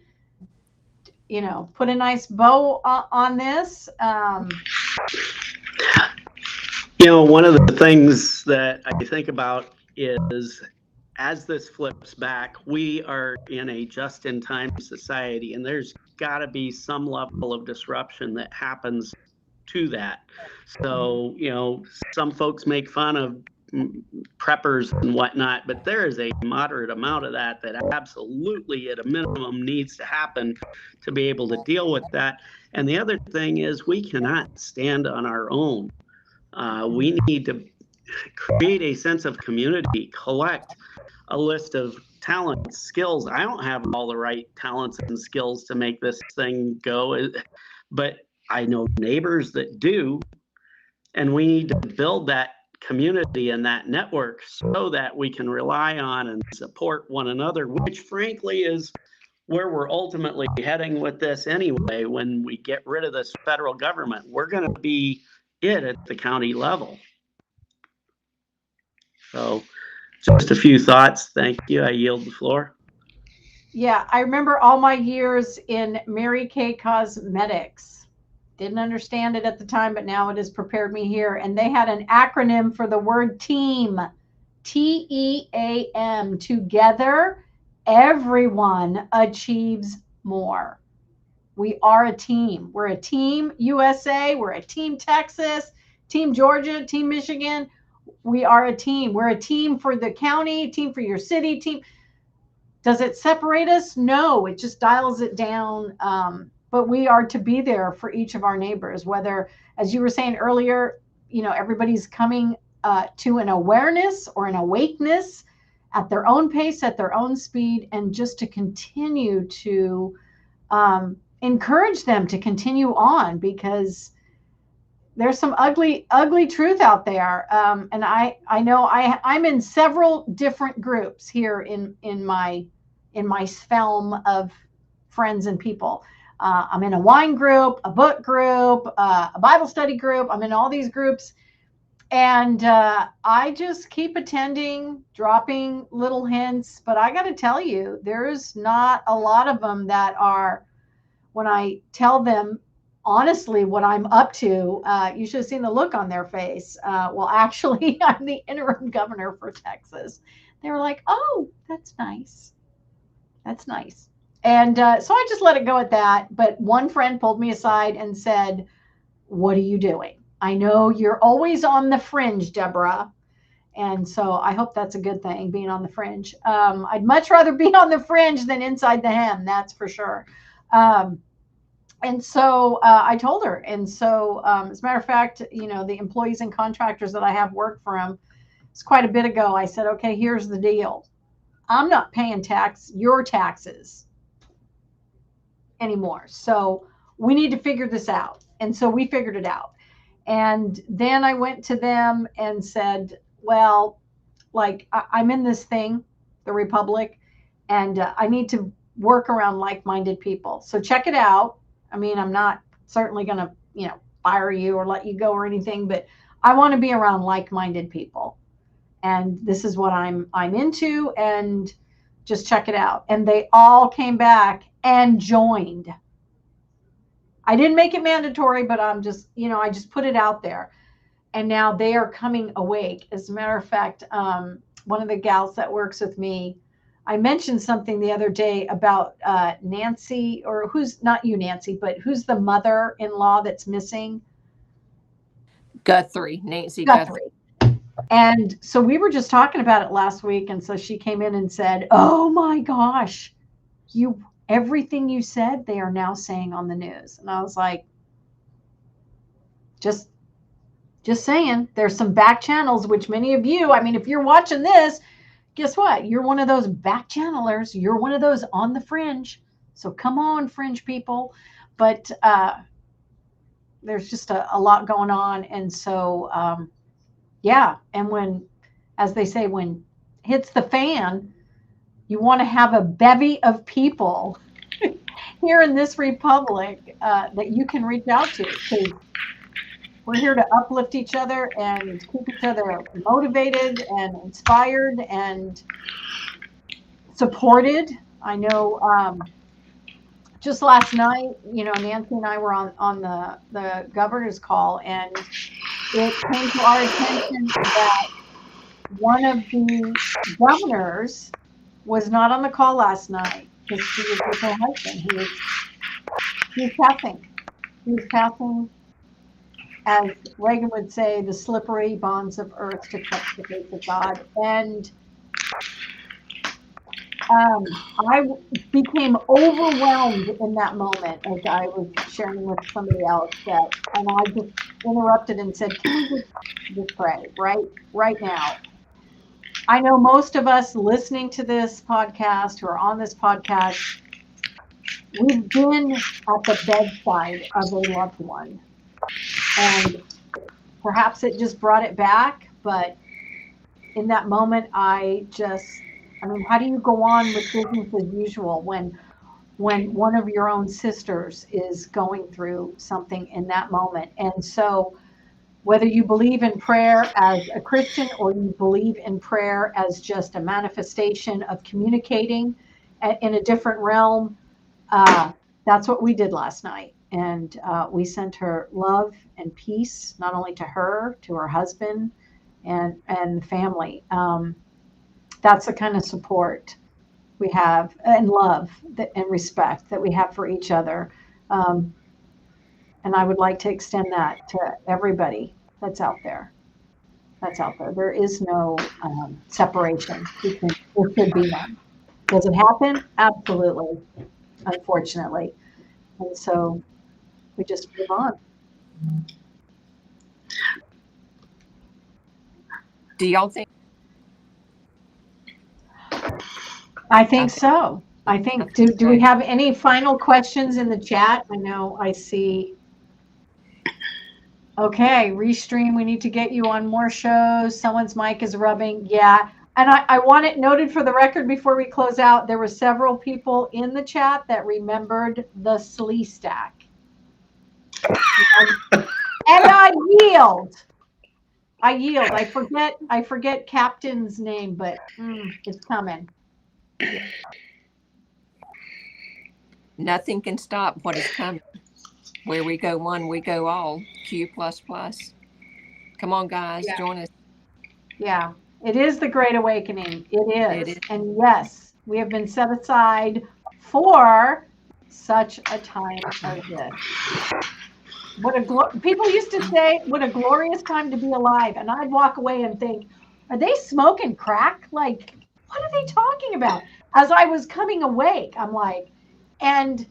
put a nice bow on this. One of the things that I think about is as this flips back, we are in a just-in-time society, and there's got to be some level of disruption that happens to that. So, some folks make fun of preppers and whatnot, but there is a moderate amount of that absolutely at a minimum needs to happen to be able to deal with that. And the other thing is we cannot stand on our own. We need to create a sense of community, collect a list of talents, skills. I don't have all the right talents and skills to make this thing go, but I know neighbors that do, and we need to build that community and that network so that we can rely on and support one another, which frankly is where we're ultimately heading with this anyway. When we get rid of this federal government, we're going to be at the county level. So just a few thoughts. Thank you. I yield the floor. Yeah, I remember all my years in Mary Kay Cosmetics. Didn't understand it at the time, but now it has prepared me here. And they had an acronym for the word team, TEAM. Together, everyone achieves more. We are a team. We're a team USA. We're a team Texas, team Georgia, team Michigan. We are a team. We're a team for the county, team for your city, team. Does it separate us? No, it just dials it down. But we are to be there for each of our neighbors, whether, as you were saying earlier, everybody's coming to an awareness or an awakeness at their own pace, at their own speed, and just to continue to encourage them to continue on, because there's some ugly truth out there. And I know I'm in several different groups here in my film of friends and people. I'm in a wine group, a book group, a Bible study group. I'm in all these groups. And I just keep attending, dropping little hints. But I got to tell you, there's not a lot of them that are, when I tell them honestly what I'm up to, you should have seen the look on their face. Well, actually, I'm the interim governor for Texas. They were like, oh, that's nice. That's nice. And so I just let it go at that. But one friend pulled me aside and said, "What are you doing? I know you're always on the fringe, Deborah." And so I hope that's a good thing, being on the fringe. I'd much rather be on the fringe than inside the hem, that's for sure. And so I told her. And so, as a matter of fact, the employees and contractors that I have work for them, it's quite a bit ago. I said, okay, here's the deal. I'm not paying your taxes anymore. So we need to figure this out. And so we figured it out. And then I went to them and said, well, like I'm in this thing, the Republic, and I need to work around like-minded people. So check it out. I mean, I'm not certainly going to, fire you or let you go or anything, but I want to be around like-minded people. And this is what I'm into, and just check it out. And they all came back and joined. I didn't make it mandatory, but I'm just, I just put it out there. And now they are coming awake. As a matter of fact, one of the gals that works with me, I mentioned something the other day about Nancy, or who's not you, Nancy, but who's the mother-in-law that's missing? Guthrie, Nancy Guthrie. And so we were just talking about it last week. And so she came in and said, oh my gosh, everything you said, they are now saying on the news. And I was like, just saying, there's some back channels, which many of you, I mean, if you're watching this, guess what? You're one of those back channelers. You're one of those on the fringe. So come on, fringe people. But there's just a lot going on. And so, yeah. And when, as they say, when hits the fan, you want to have a bevy of people here in this Republic that you can reach out to. Because we're here to uplift each other and keep each other motivated and inspired and supported. I know just last night, Nancy and I were on the governor's call, and it came to our attention that one of the governors was not on the call last night because she was with her husband. He was passing. He was passing, as Reagan would say, the slippery bonds of earth to touch the face of God. And I became overwhelmed in that moment as I was sharing with somebody else and I just interrupted and said, can we just pray right now? I know most of us listening to this podcast, who are on this podcast, we've been at the bedside of a loved one. And perhaps it just brought it back. But in that moment, how do you go on with business as usual when one of your own sisters is going through something in that moment? And so whether you believe in prayer as a Christian or you believe in prayer as just a manifestation of communicating in a different realm, that's what we did last night. And we sent her love and peace, not only to her, to her husband and family. That's the kind of support we have, and love and respect that we have for each other. And I would like to extend that to everybody that's out there. There is no separation. There should be none. Does it happen? Absolutely. Unfortunately. And so we just move on. Do y'all think? I think so. I think, do we have any final questions in the chat? I know I see. Okay, Restream, we need to get you on more shows. Someone's mic is rubbing. Yeah. And I want it noted for the record before we close out, there were several people in the chat that remembered the SLE stack. And I yield. I forget Captain's name, but it's coming. Nothing can stop what is coming. Where we go one, we go all. Q++. Come on, guys, join us. Yeah, it is the Great Awakening. It is. And yes, we have been set aside for such a time as this. People used to say, what a glorious time to be alive. And I'd walk away and think, are they smoking crack? Like, what are they talking about? As I was coming awake, I'm like, and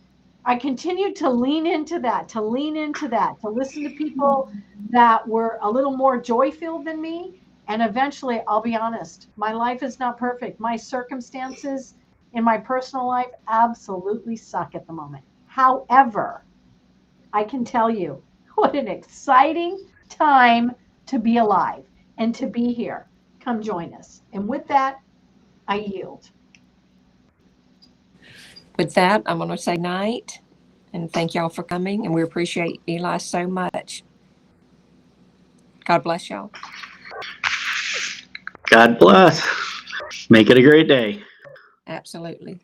I continued to lean into that, to listen to people that were a little more joy-filled than me. And eventually, I'll be honest, my life is not perfect. My circumstances in my personal life absolutely suck at the moment. However, I can tell you what an exciting time to be alive and to be here. Come join us. And with that, I yield. With that, I'm going to say night and thank y'all for coming. And we appreciate Eli so much. God bless y'all. God bless. Make it a great day. Absolutely.